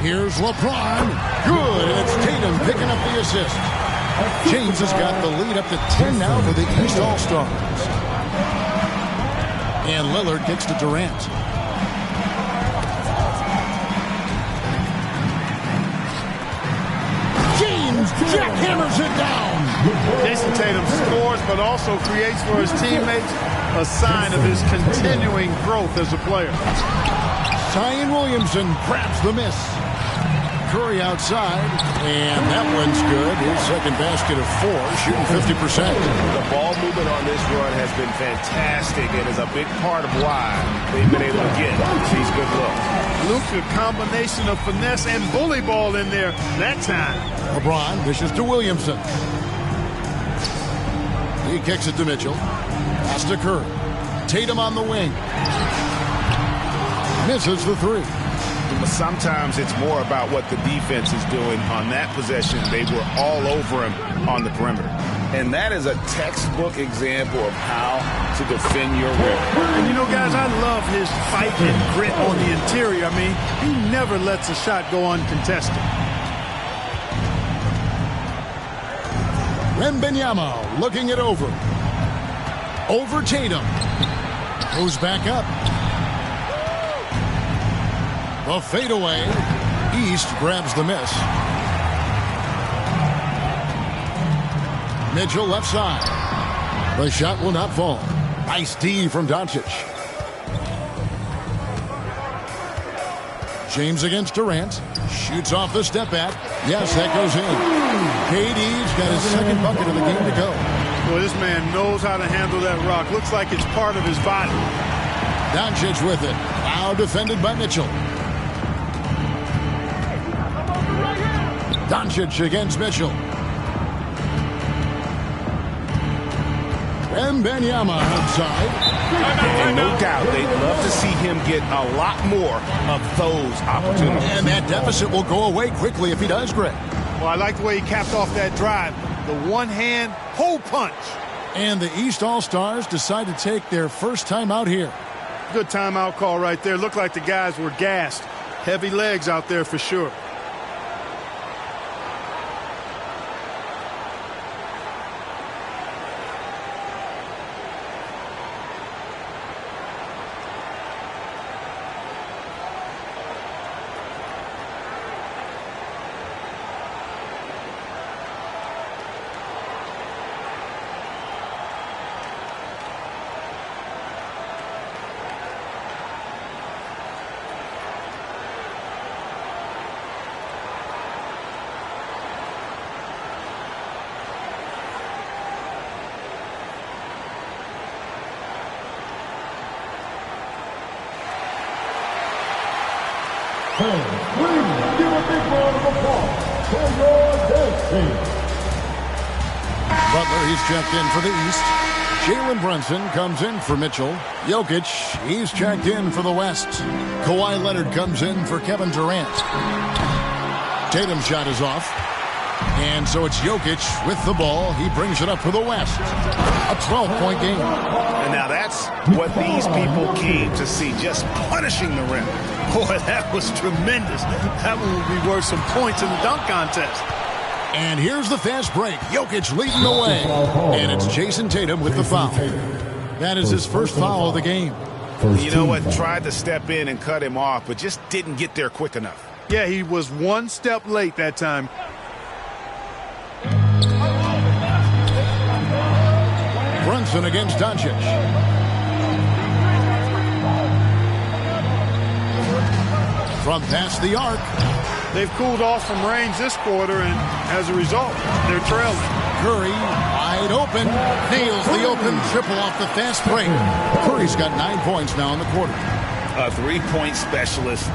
Here's LeBron. Good, and it's Tatum picking up the assist. James has got the lead up to 10 now for the East All-Stars. And Lillard kicks to Durant. James jackhammers it down. Jason Tatum scores, but also creates for his teammates a sign of his continuing growth as a player. Zion Williamson grabs the miss. Curry outside, and that one's good. His second basket of 4, shooting 50%. The ball movement on this run has been fantastic and is a big part of why they've been able to get these good looks. Luka, combination of finesse and bully ball in there that time. LeBron dishes to Williamson. He kicks it to Mitchell. Pass to Curry. Tatum on the wing. Misses the 3. But sometimes it's more about what the defense is doing on that possession. They were all over him on the perimeter. And that is a textbook example of how to defend your rim. And you know, guys, I love his fight and grit on the interior. I mean, he never lets a shot go uncontested. Wembanyama looking it over. Over Tatum. Goes back up. The fadeaway. East grabs the miss. Mitchell left side. The shot will not fall. Nice D from Doncic. James against Durant. Shoots off the step back. Yes, that goes in. KD's got his second bucket of the game to go. Boy, this man knows how to handle that rock. Looks like it's part of his body. Doncic with it. Now defended by Mitchell. Doncic against Mitchell. Wembanyama outside. And no doubt they'd love to see him get a lot more of those opportunities. And that deficit will go away quickly if he does, Greg. Well, I like the way he capped off that drive. The one-hand hole punch. And the East All-Stars decide to take their first time out here. Good timeout call right there. Looked like the guys were gassed. Heavy legs out there for sure. Please give a big round of applause for your dance team. Butler, he's checked in for the East. Jalen Brunson comes in for Mitchell. Jokic, he's checked in for the West. Kawhi Leonard comes in for Kevin Durant. Tatum's shot is off. And so it's Jokic with the ball. He brings it up for the West. A 12-point game. And now that's what these people came to see, just punishing the rim. Boy, that was tremendous. That one would be worth some points in the dunk contest. And here's the fast break. Jokic leading the way. And it's Jason Tatum with the foul. That is his first foul of the game. You know what? Tried to step in and cut him off, but just didn't get there quick enough. Yeah, he was one step late that time. Brunson against Doncic. From past the arc. They've cooled off from range this quarter, and as a result, they're trailing. Curry, wide open, nails the open triple off the fast break. Curry's got 9 points now in the quarter. A three-point specialist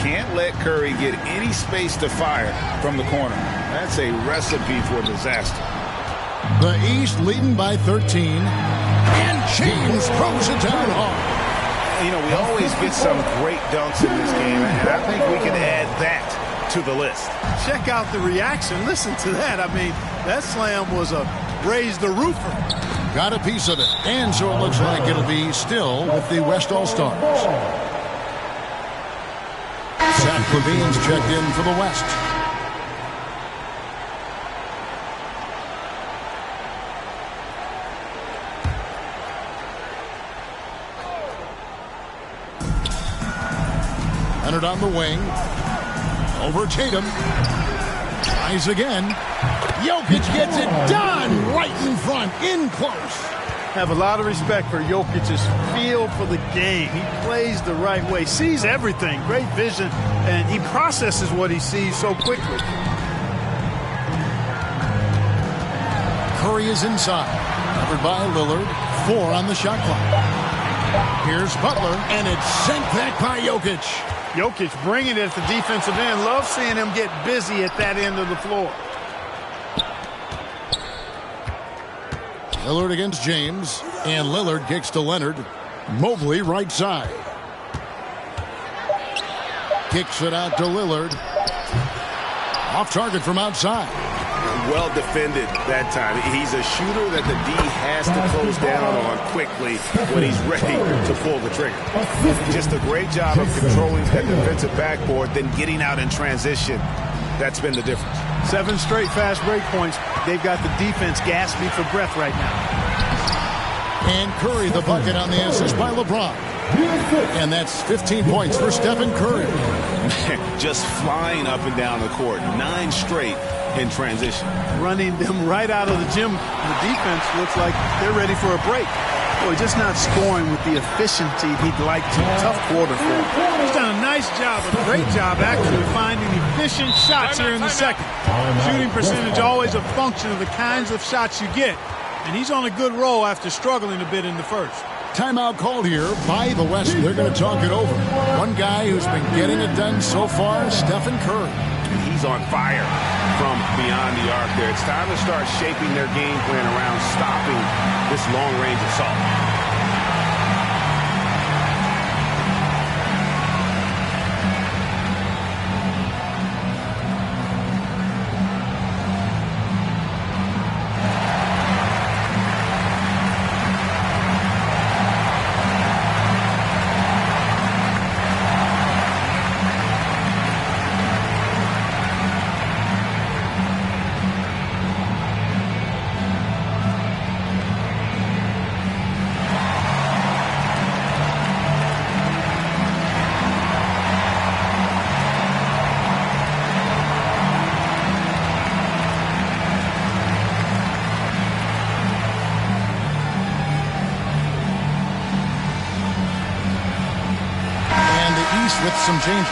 can't let Curry get any space to fire from the corner. That's a recipe for disaster. The East leading by 13, and James throws it down hard. You know, we always get some great dunks in this game, and I think we can add that to the list. Check out the reaction. Listen to that. I mean, that slam was a raise the roofer. Got a piece of it. And so it looks like it'll be still with the West All-Stars. Zach Levine's checked in for the West. Leonard on the wing. Over Tatum. Tries again. Jokic gets it done right in front, in close. Have a lot of respect for Jokic's feel for the game. He plays the right way, sees everything, great vision, and he processes what he sees so quickly. Curry is inside. Covered by Lillard. 4 on the shot clock. Here's Butler, and it's sent back by Jokic. Jokic bringing it at the defensive end. Love seeing him get busy at that end of the floor. Lillard against James, and Lillard kicks to Leonard. Mobley right side. Kicks it out to Lillard. Off target from outside. Well defended that time. He's a shooter that the D has to close down on quickly when he's ready to pull the trigger. Just a great job of controlling that defensive backboard, then getting out in transition. That's been the difference. 7 straight fast break points. They've got the defense gasping for breath right now. And Curry the bucket on the assist by LeBron. And that's 15 points for Stephen Curry. Just flying up and down the court. 9 straight in transition. Running them right out of the gym. The defense looks like they're ready for a break. Boy, just not scoring with the efficiency he'd like to. Tough quarter for him. He's done a nice job, a great job actually finding efficient shots here in the second. Shooting percentage always a function of the kinds of shots you get. And he's on a good roll after struggling a bit in the first. Timeout called here by the West. They're going to talk it over. One guy who's been getting it done so far, Stephen Curry. He's on fire from beyond the arc there. It's time to start shaping their game plan around stopping this long-range assault. With some changes.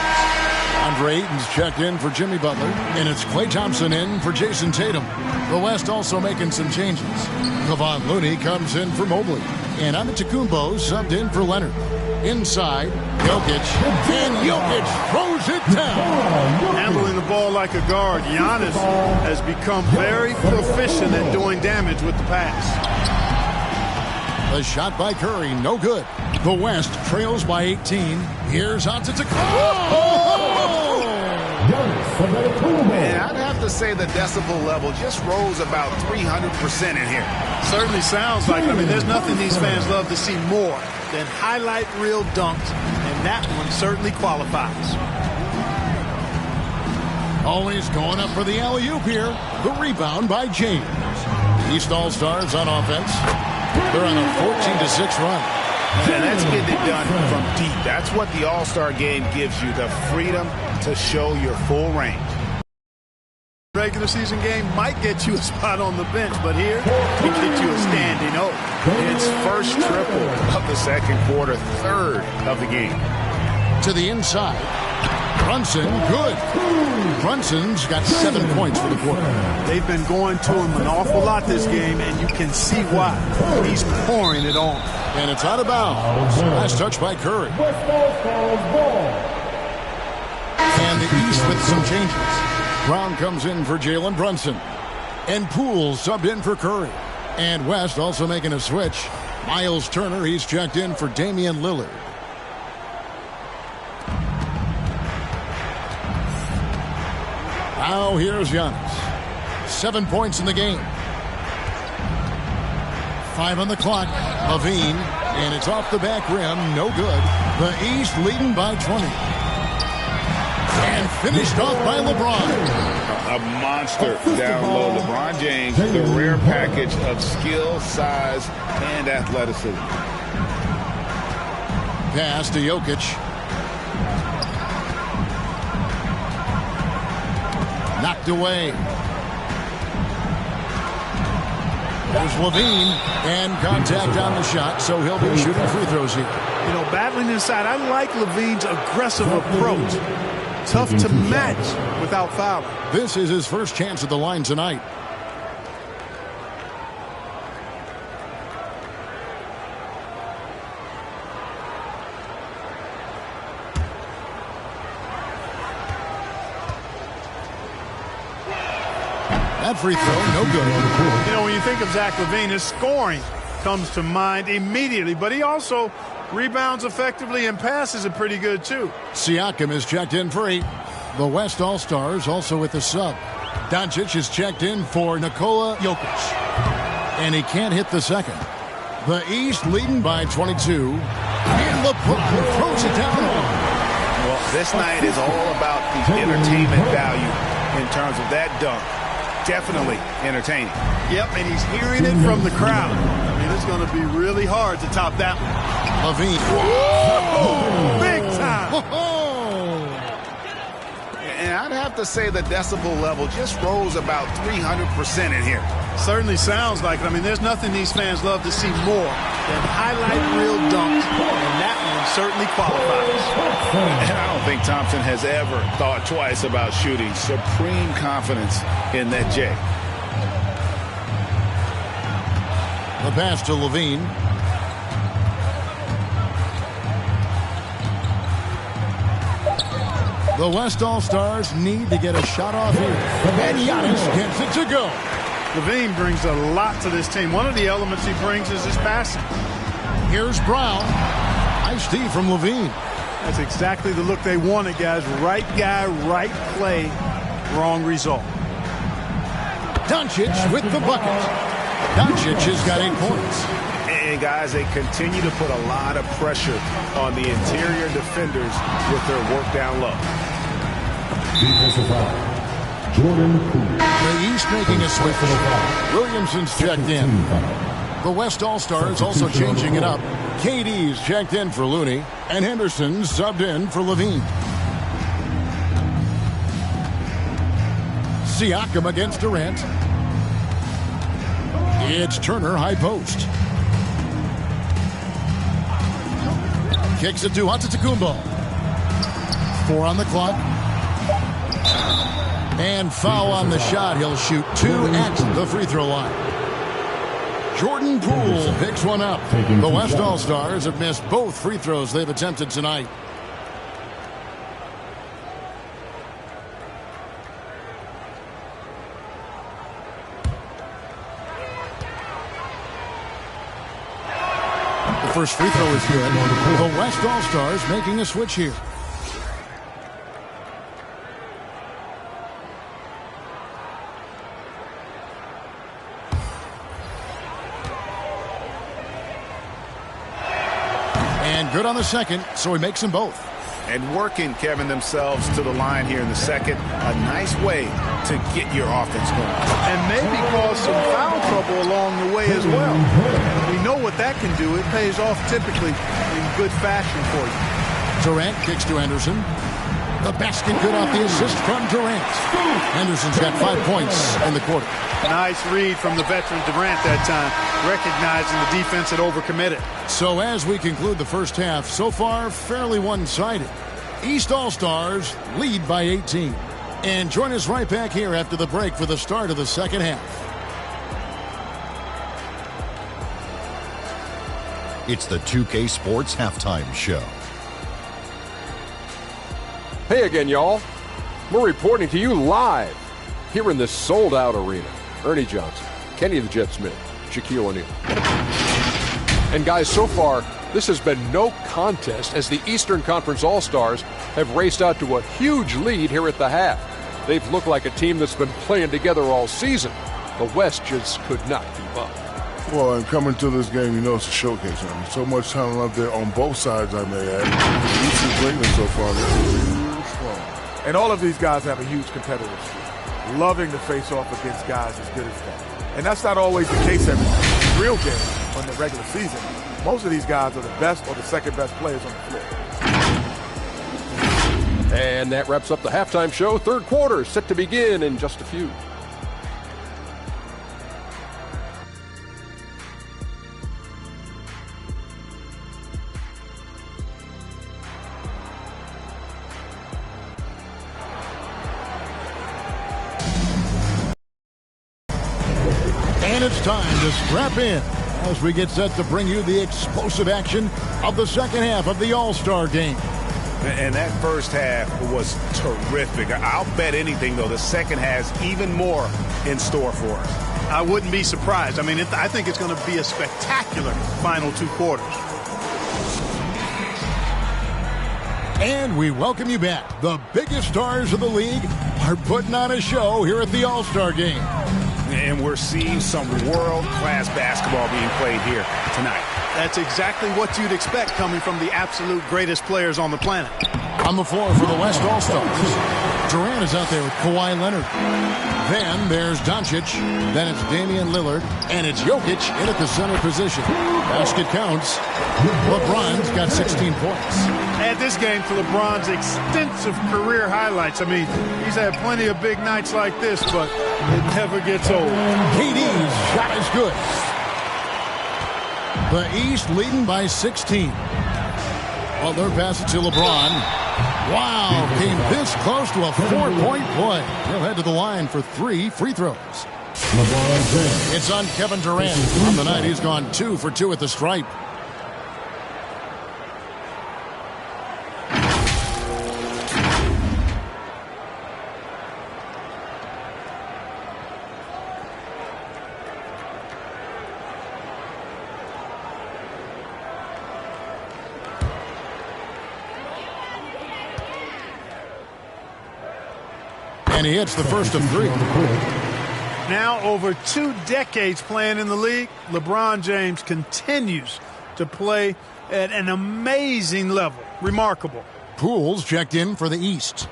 Andre Ayton's checked in for Jimmy Butler, and it's Klay Thompson in for Jason Tatum. The West also making some changes. Kevon Looney comes in for Mobley, and Antetokounmpo subbed in for Leonard. Inside, Jokic, and Jokic throws it down. Handling the ball like a guard, Giannis has become very proficient at doing damage with the pass. The shot by Curry, no good. The West trails by 18. Here's Antetokounmpo. Man, I'd have to say the decibel level just rose about 300% in here. Certainly sounds like it. I mean, there's nothing these fans love to see more than highlight reel dunks, and that one certainly qualifies. Always going up for the alley-oop here. The rebound by James. East All-Stars on offense. They're on a 14-6 run. And that's getting it done from deep. That's what the All-Star game gives you, the freedom to show your full range. Regular season game might get you a spot on the bench, but here, it gets you a standing O. It's first triple of the second quarter, third of the game. To the inside. Brunson, good. Brunson's got 7 points for the quarter. They've been going to him an awful lot this game, and you can see why. He's pouring it on. And it's out of bounds. Last touch by Curry. And the East with some changes. Brown comes in for Jalen Brunson. And Poole subbed in for Curry. And West also making a switch. Miles Turner, he's checked in for Damian Lillard. Now here's Giannis. 7 points in the game. 5 on the clock. Levine, and it's off the back rim. No good. The East leading by 20. And finished off by LeBron. A monster down low. LeBron James, the rare package of skill, size, and athleticism. Pass to Jokic. Knocked away. There's Levine, and contact on the shot, so he'll be shooting free throws here. You know, battling inside, I like Levine's aggressive approach. Tough to match without fouling. This is his first chance at the line tonight. That free throw, no good. You know, when you think of Zach LaVine, his scoring comes to mind immediately, but he also rebounds effectively and passes it pretty good, too. Siakam is checked in for 8. The West All-Stars also with the sub. Doncic is checked in for Nikola Jokic. And he can't hit the second. The East leading by 22. And LeBron throws it down. Well, this night is all about the entertainment value in terms of that dunk. Definitely entertaining. Yep, and he's hearing it from the crowd. I mean, it's going to be really hard to top that one. Levine. Whoa! Big time. And I'd have to say the decibel level just rose about 300% in here. Certainly sounds like it. I mean, there's nothing these fans love to see more than highlight reel dunks, and that one certainly qualifies. And I don't think Thompson has ever thought twice about shooting. Supreme confidence in that J. The pass to Levine. The West All-Stars need to get a shot off here. And Giannis gets it to go. Levine brings a lot to this team. One of the elements he brings is his passing. Here's Brown. Nice D from Levine. That's exactly the look they wanted, guys. Right guy, right play, wrong result. Doncic with the bucket. Doncic has got 8 points. And guys, they continue to put a lot of pressure on the interior defenders with their work down low. Defensive foul. Jordan Poole. The East making a switch. Williamson's checked in. The West All-Stars also changing it up. KD's checked in for Looney, and Henderson's subbed in for Levine. Siakam against Durant. It's Turner high post. Kicks it to Antetokounmpo. 4 on the clock. And foul on the shot. He'll shoot 2 at the free throw line. Jordan Poole picks one up. The West All-Stars have missed both free throws they've attempted tonight. The first free throw is good. The West All-Stars making a switch here. And good on the second, so he makes them both. And working, Kevin, themselves to the line here in the second. A nice way to get your offense going. And maybe cause some foul trouble along the way as well. We know what that can do. It pays off typically in good fashion for you. Durant kicks to Henderson. The basket good off the assist from Durant. Henderson's got 5 points in the quarter. Nice read from the veteran Durant that time, recognizing the defense had overcommitted. So as we conclude the first half, so far fairly one-sided. East All-Stars lead by 18. And join us right back here after the break for the start of the second half. It's the 2K Sports Halftime Show. Hey again, y'all. We're reporting to you live here in this sold-out arena. Ernie Johnson, Kenny the Jet Smith, Shaquille O'Neal. And guys, so far, this has been no contest as the Eastern Conference All-Stars have raced out to a huge lead here at the half. They've looked like a team that's been playing together all season. The West just could not keep up. Well, and coming to this game, you know it's a showcase. I mean, so much talent up there on both sides, I may add. You see greatness so far. This is a huge strong. And all of these guys have a huge competitive streak. Loving to face off against guys as good as that. And that's not always the case every real game on the regular season. Most of these guys are the best or the second best players on the floor. And that wraps up the halftime show. Third quarter is set to begin in just a few. And it's time to strap in as we get set to bring you the explosive action of the second half of the All-Star game. And that first half was terrific. I'll bet anything, though, the second has even more in store for us. I wouldn't be surprised. I mean, I think it's going to be a spectacular final two quarters. And we welcome you back. The biggest stars of the league are putting on a show here at the All-Star game. And we're seeing some world-class basketball being played here tonight. That's exactly what you'd expect coming from the absolute greatest players on the planet. On the floor for the West All-Stars, Durant is out there with Kawhi Leonard. Then there's Doncic. Then it's Damian Lillard. And it's Jokic in at the center position. Basket counts. LeBron's got 16 points. Add this game to LeBron's extensive career highlights. I mean, he's had plenty of big nights like this, but it never gets old. KD's shot is good. The East leading by 16. Butler passes to LeBron. Wow, came this close to a 4-point play. He'll head to the line for 3 free throws. It's on Kevin Durant. On the night, he's gone 2 for 2 at the stripe. And he hits the first of 3. Now over 2 decades playing in the league, LeBron James continues to play at an amazing level. Remarkable. Poole's checked in for the East.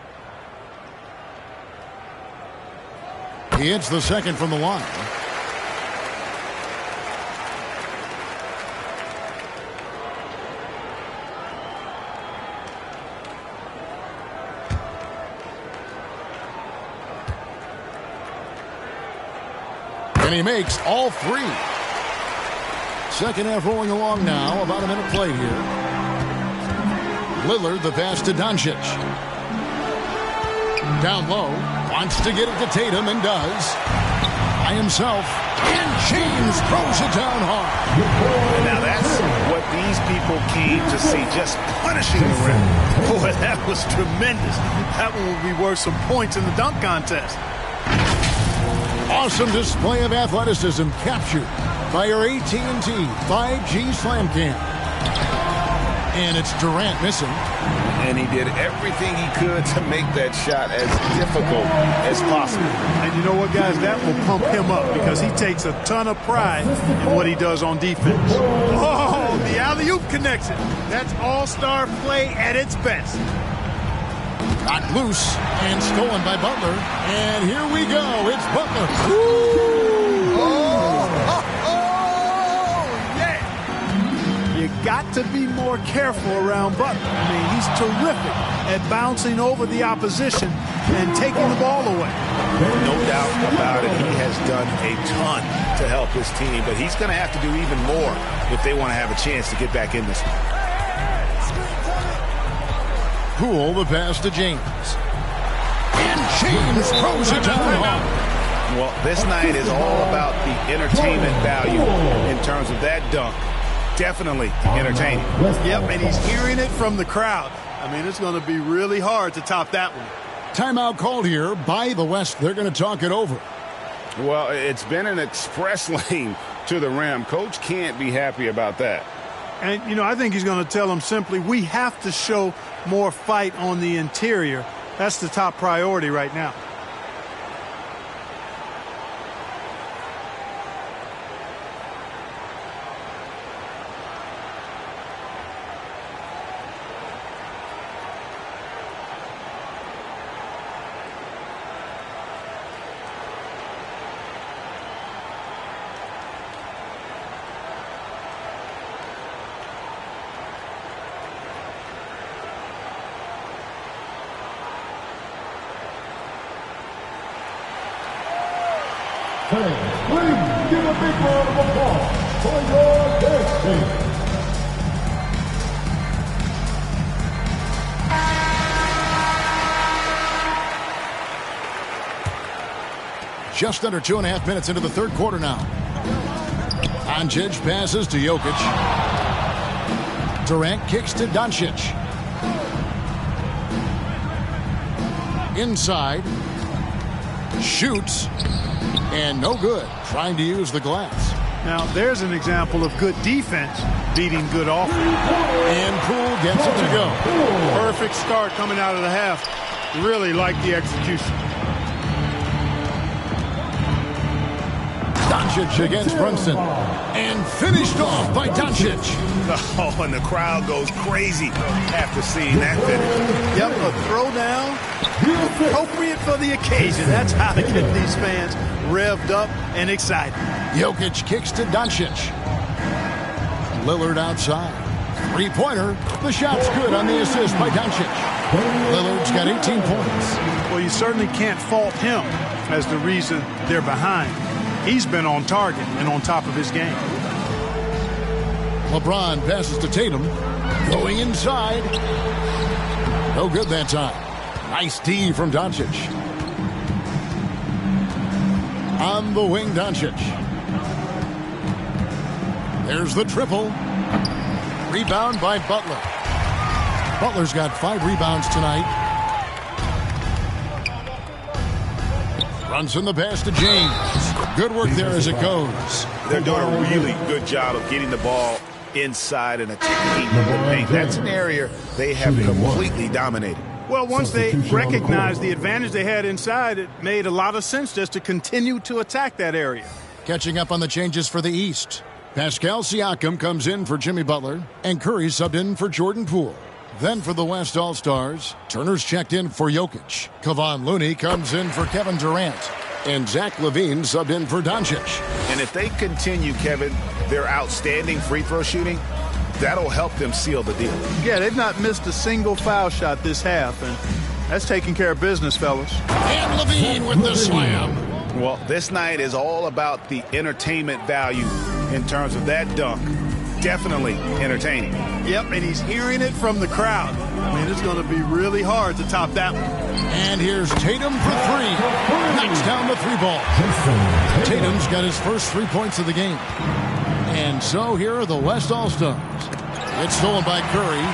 He hits the second from the line. And he makes all 3. Second half rolling along now. About a minute play here. Lillard, the pass to Doncic. Down low. Wants to get it to Tatum and does. By himself. And James throws it down hard. And now that's what these people came to see. Just punishing the rim. Boy, that was tremendous. That one will be worth some points in the dunk contest. Awesome display of athleticism captured by our AT&T 5G Slam Cam. And it's Durant missing. And he did everything he could to make that shot as difficult as possible. And you know what, guys? That will pump him up because he takes a ton of pride in what he does on defense. Oh, the alley-oop connection. That's all-star play at its best. Got loose and stolen by Butler. And here we go. It's Butler. Yeah. You got to be more careful around Butler. I mean, he's terrific at bouncing over the opposition and taking the ball away. No doubt about it. He has done a ton to help his team, but he's going to have to do even more if they want to have a chance to get back in this one. Poole, the pass to James. And James throws it down hard. Well, this night is all about the entertainment value in terms of that dunk. Definitely entertaining. Yep, and he's hearing it from the crowd. I mean, it's going to be really hard to top that one. Timeout called here by the West. They're going to talk it over. Well, it's been an express lane to the rim. Coach can't be happy about that. And, you know, I think he's going to tell them simply, we have to show more fight on the interior. That's the top priority right now. Please give a big round of applause for your dance team. Just under 2.5 minutes into the third quarter now. Doncic passes to Jokic. Durant kicks to Doncic. Inside. Shoots. And no good. Trying to use the glass. Now, there's an example of good defense beating good offense. And Poole gets it to go. Perfect start coming out of the half. Really like the execution. Doncic against Brunson. And finished off by Doncic. Oh, and the crowd goes crazy after seeing that finish. Yep, a throwdown appropriate for the occasion. That's how to get these fans revved up and excited. Jokic kicks to Doncic. Lillard outside. Three-pointer. The shot's good on the assist by Doncic. Lillard's got 18 points. Well, you certainly can't fault him as the reason they're behind. He's been on target and on top of his game. LeBron passes to Tatum. Going inside. No good that time. Nice D from Doncic. On the wing, Doncic. There's the triple. Rebound by Butler. Butler's got 5 rebounds tonight. Runs in the pass to James. Good work there as it goes. They're doing a really good job of getting the ball inside and attacking the paint. That's an area they have completely dominated. Well, once they recognized the advantage they had inside, it made a lot of sense just to continue to attack that area. Catching up on the changes for the East. Pascal Siakam comes in for Jimmy Butler, and Curry subbed in for Jordan Poole. Then for the West All-Stars, Turner's checked in for Jokic. Kevon Looney comes in for Kevin Durant. And Zach LaVine subbed in for Doncic. And if they continue, Kevin, their outstanding free throw shooting, that'll help them seal the deal. Yeah, they've not missed a single foul shot this half, and that's taking care of business, fellas. And LaVine with the slam. Well, this night is all about the entertainment value in terms of that dunk. Definitely entertaining. Yep, and he's hearing it from the crowd. I mean, it's going to be really hard to top that one. And here's Tatum for 3. Knocks down the 3-ball. Tatum's got his first 3 points of the game. And so here are the West All-Stars. It's stolen by Curry.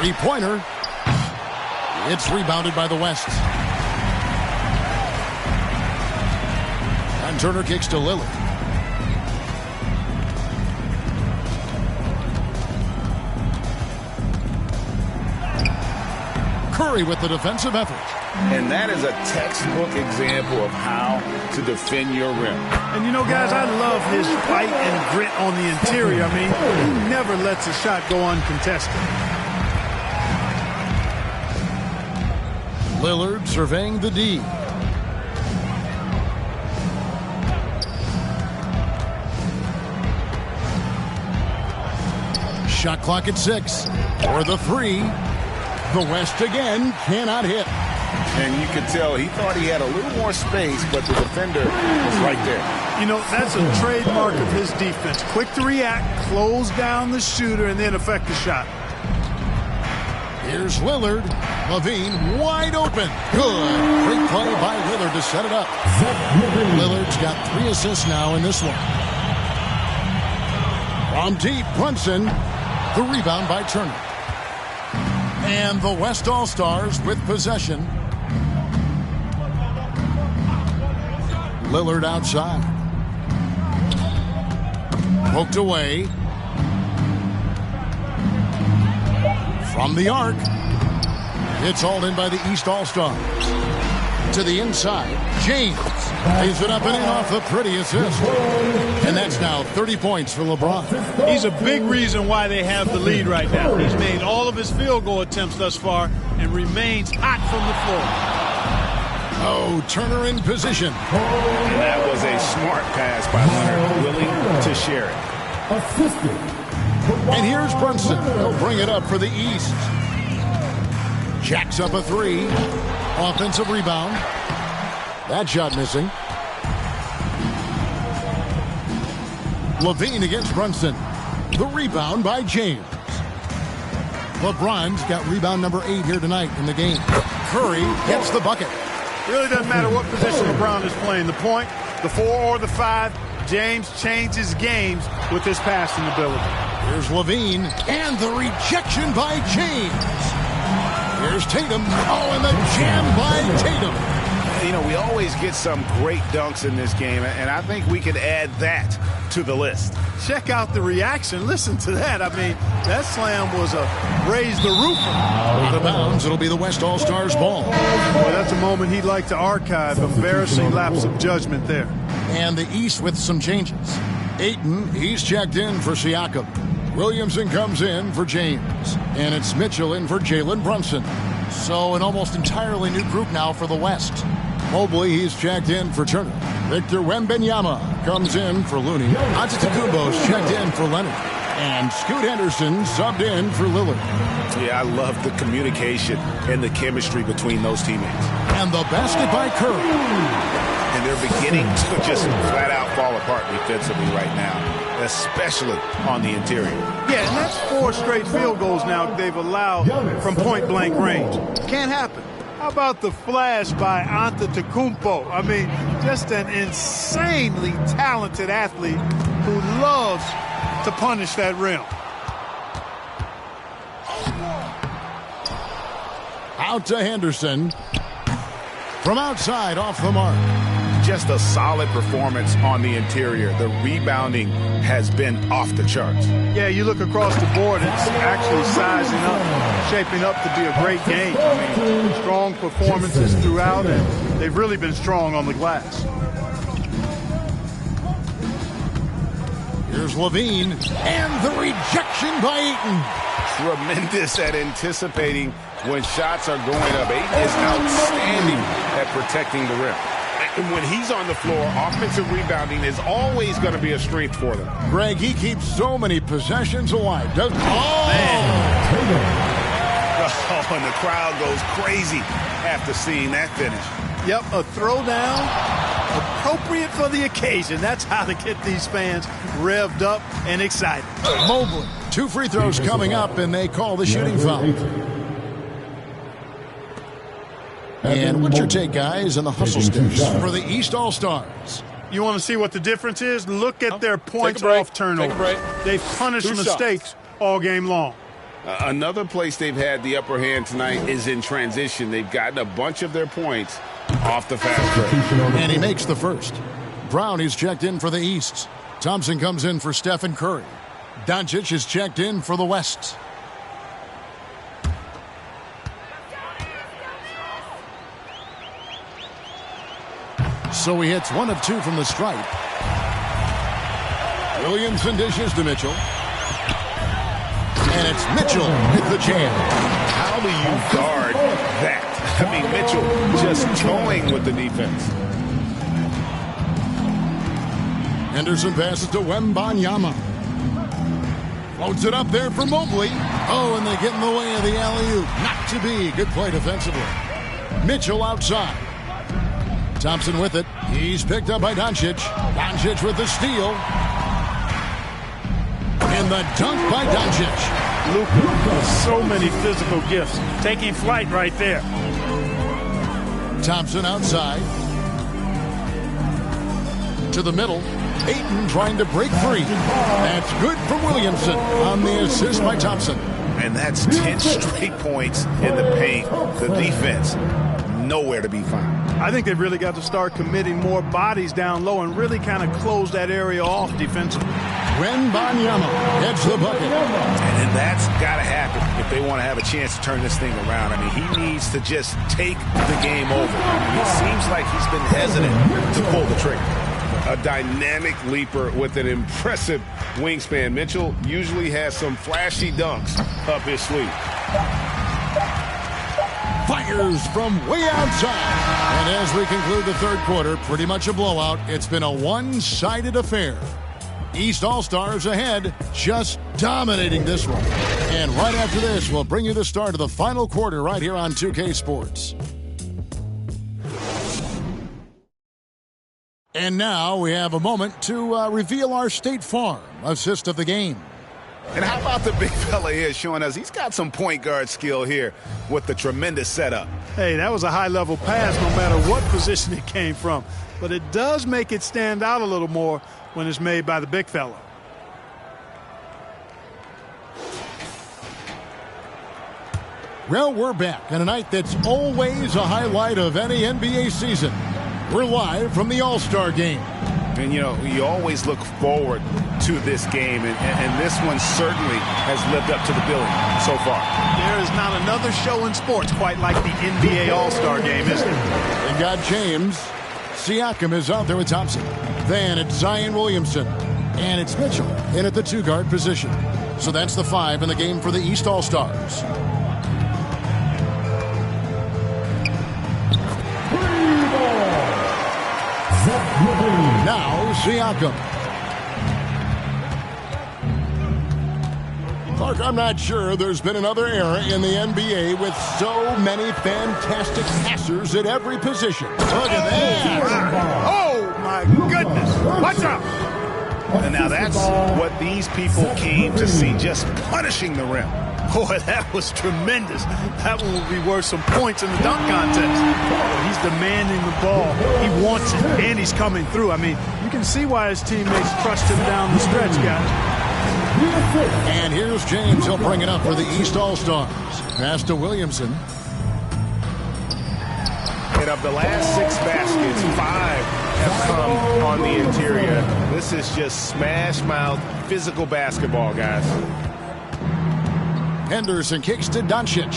3-pointer. It's rebounded by the West. And Turner kicks to Lillard. Curry with the defensive effort. And that is a textbook example of how to defend your rim. And you know, guys, I love his fight and grit on the interior. I mean, he never lets a shot go uncontested. Lillard surveying the D. Shot clock at 6. For the 3. The West again cannot hit. And you could tell he thought he had a little more space, but the defender was right there. You know, that's a trademark of his defense. Quick to react, close down the shooter, and then affect the shot. Here's Lillard. LaVine wide open. Good. Great play by Lillard to set it up. Lillard's got 3 assists now in this one. From deep, Brunson. The rebound by Turner. And the West All-Stars with possession. Lillard outside. Poked away. From the arc. It's hauled in by the East All-Stars. To the inside. James lays it up and in off the pretty assist. And that's now 30 points for LeBron. He's a big reason why they have the lead right now. He's made all of his field goal attempts thus far and remains hot from the floor. Oh, Turner in position. And that was a smart pass by Leonard, willing to share it. And here's Brunson. He'll bring it up for the East. Jacks up a 3. Offensive rebound. That shot missing. Levine against Brunson. The rebound by James. LeBron's got rebound number 8 here tonight in the game. Curry gets the bucket. Really doesn't matter what position LeBron is playing, the point, the 4 or the 5. James changes games with his passing ability. Here's Levine, and the rejection by James. Here's Tatum. Oh, and the jam by Tatum. You know, we always get some great dunks in this game, and I think we could add that to the list. Check out the reaction. Listen to that. I mean, that slam was a raise the roof. Out of bounds, it'll be the West All-Stars ball. Well, that's a moment he'd like to archive. Embarrassing lapse of judgment there. And the East with some changes. Ayton, he's checked in for Siakam. Williamson comes in for James. And it's Mitchell in for Jalen Brunson. So an almost entirely new group now for the West. Mobley, he's checked in for Turner. Victor Wembanyama comes in for Looney. Antetokounmpo's checked in for Leonard. And Scoot Henderson subbed in for Lillard. Yeah, I love the communication and the chemistry between those teammates. And the basket by Curry. And they're beginning to just flat out fall apart defensively right now, especially on the interior. Yeah, and that's 4 straight field goals now they've allowed from point-blank range. Can't happen. How about the flash by Antetokounmpo? I mean, just an insanely talented athlete who loves to punish that rim. Out to Henderson. From outside, off the mark. Just a solid performance on the interior. The rebounding has been off the charts. Yeah, you look across the board, it's actually sizing up, shaping up to be a great game. I mean, strong performances throughout, and they've really been strong on the glass. Here's Levine, and the rejection by Ayton. Tremendous at anticipating when shots are going up. Ayton is outstanding at protecting the rim. And when he's on the floor, offensive rebounding is always going to be a strength for them. Greg, he keeps so many possessions alive, doesn't he? Oh, and the crowd goes crazy after seeing that finish. Yep, a throwdown appropriate for the occasion. That's how to get these fans revved up and excited. Mobley, 2 free throws coming up, and they call the shooting foul. And what's your take, guys, on the hustle sticks for the East All-Stars? You want to see what the difference is? Look at their points off turnover. They've punished mistakes all game long. Another place they've had the upper hand tonight is in transition. They've gotten a bunch of their points off the fast break. And he makes the first. Brown is checked in for the East. Thompson comes in for Stephen Curry. Doncic is checked in for the West. So he hits 1 of 2 from the stripe. Williamson dishes to Mitchell. And it's Mitchell with the jam. How do you guard that? I mean, Mitchell just toying with the defense. Henderson passes to Wembanyama. Floats it up there for Mobley. Oh, and they get in the way of the alley-oop. Not to be. Good play defensively. Mitchell outside. Thompson with it. He's picked up by Doncic. Doncic with the steal. And the dunk by Doncic. Luka has so many physical gifts. Taking flight right there. Thompson outside. To the middle. Ayton trying to break free. That's good for Williamson on the assist by Thompson. And that's 10 straight points in the paint. The defense, nowhere to be found. I think they've really got to start committing more bodies down low and really kind of close that area off defensively. Wembanyama heads the bucket. And that's got to happen if they want to have a chance to turn this thing around. I mean, he needs to just take the game over. It seems like he's been hesitant to pull the trigger. A dynamic leaper with an impressive wingspan. Mitchell usually has some flashy dunks up his sleeve. Fires from way outside. And as we conclude the third quarter, pretty much a blowout. It's been a one-sided affair. East All-Stars ahead, just dominating this one. And right after this, we'll bring you the start of the final quarter right here on 2K Sports. And now we have a moment to reveal our State Farm assist of the game. And how about the big fella here showing us he's got some point guard skill here with the tremendous setup. Hey, that was a high-level pass no matter what position it came from. But it does make it stand out a little more when it's made by the big fella. Well, we're back on a night that's always a highlight of any NBA season. We're live from the All-Star Game. And, you know, you always look forward to this game, and this one certainly has lived up to the billing so far. There is not another show in sports quite like the NBA All-Star Game, is there? They got James. Siakam is out there with Thompson. Then it's Zion Williamson. And it's Mitchell in at the two-guard position. So that's the 5 in the game for the East All-Stars. Now Siakam. Clark, I'm not sure there's been another era in the NBA with so many fantastic passers at every position. Look at that. Oh, my goodness. Watch out. And now that's what these people came to see, just punishing the rim. Boy, that was tremendous. That one will be worth some points in the dunk contest. He's demanding the ball. He wants it, and he's coming through. I mean, you can see why his teammates trust him down the stretch, guys. And here's James. He'll bring it up for the East All-Stars. Pass to Williamson. And of the last 6 baskets, 5 have come on the interior. This is just smash-mouth physical basketball, guys. Henderson kicks to Doncic.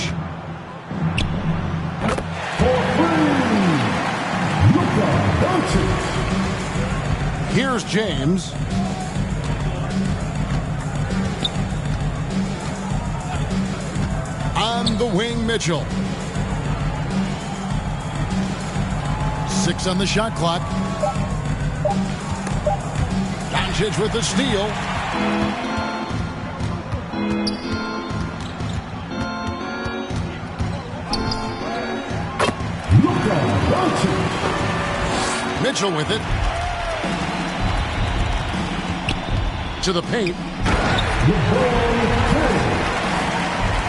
Here's James. On the wing, Mitchell. 6 on the shot clock. Doncic with the steal. Mitchell with it. To the paint.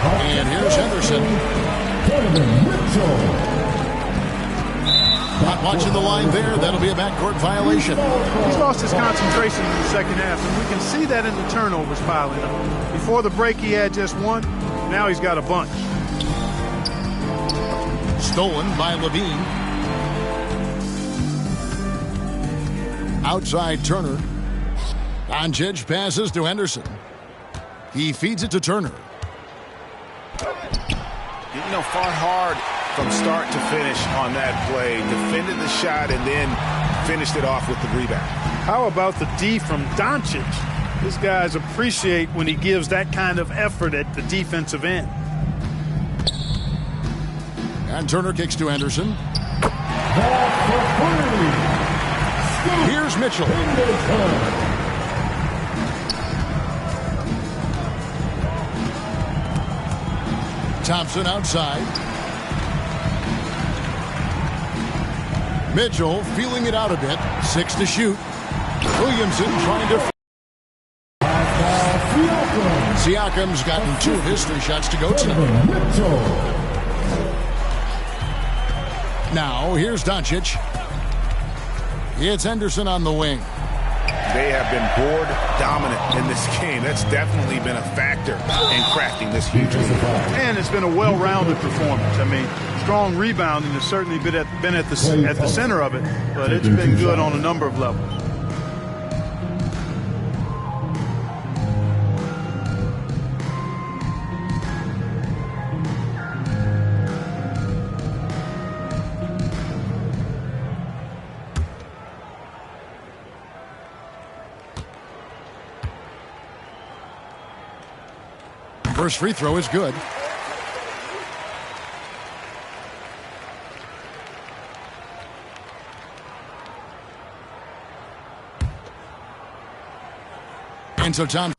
And here's Henderson. Not watching the line there. That'll be a backcourt violation. He's lost his concentration in the second half, and we can see that in the turnovers piling up. Before the break, he had just 1. Now he's got a bunch. Stolen by Levine. Outside Turner. Doncic passes to Henderson. He feeds it to Turner. You know, fought hard from start to finish on that play. Defended the shot and then finished it off with the rebound. How about the D from Doncic? These guys appreciate when he gives that kind of effort at the defensive end. And Turner kicks to Henderson. Here's Mitchell. Thompson outside. Mitchell feeling it out a bit. 6 to shoot. Williamson trying to... Siakam's gotten 2 of his 3 shots to go tonight. Now, here's Doncic. It's Henderson on the wing. They have been board dominant in this game. That's definitely been a factor in crafting this huge lead. And it's been a well-rounded performance. I mean, strong rebounding has certainly been at the center of it, but it's been good on a number of levels. First free throw is good. And so Tom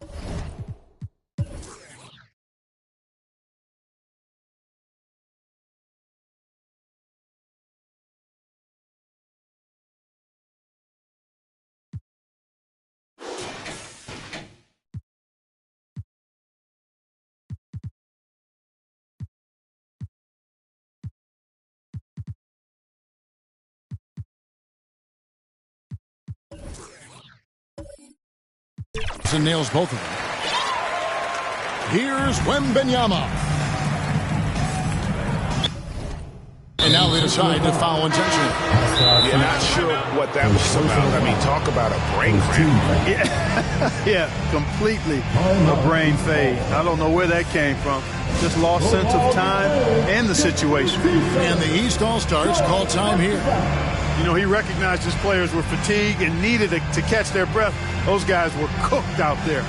drives and nails both of them. Here's Wembenyama. And now they decide to foul intentionally. Yeah, not sure what that was about. I mean, talk about a brain cramp. Yeah, completely a brain fade. I don't know where that came from. Just lost sense of time and the situation. And the East All-Stars call time here. You know, he recognized his players were fatigued and needed to catch their breath. Those guys were cooked out there.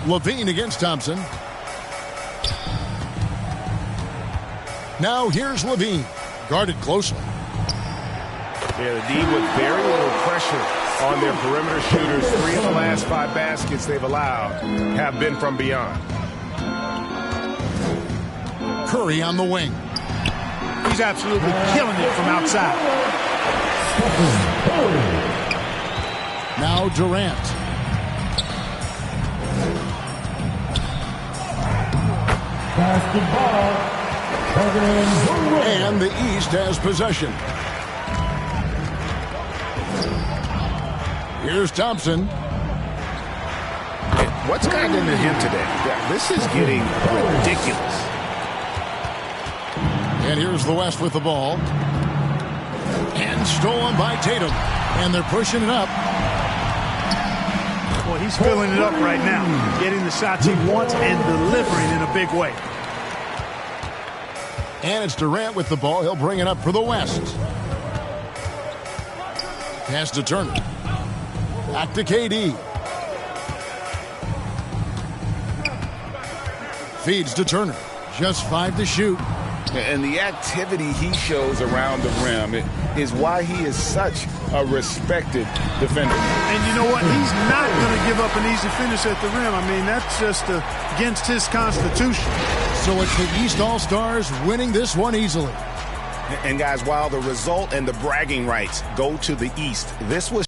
Levine against Thompson. Now here's Levine, guarded closely. Yeah, the D with very little pressure on their perimeter shooters. 3 of the last 5 baskets they've allowed have been from beyond. Curry on the wing. He's absolutely killing it from outside. Now Durant. And the East has possession. Here's Thompson. What's gotten into him today? Yeah, this is getting ridiculous. And here's the West with the ball. And stolen by Tatum. And they're pushing it up. Well, he's filling it up right now. Getting the shots he wants and delivering in a big way. And it's Durant with the ball. He'll bring it up for the West. Pass to Turner. Back to KD. Feeds to Turner. Just 5 to shoot. And the activity he shows around the rim is why he is such a respected defender. And you know what? He's not going to give up an easy finish at the rim. I mean, that's just against his constitution. So it's the East All-Stars winning this one easily. And guys, while the result and the bragging rights go to the East, this was...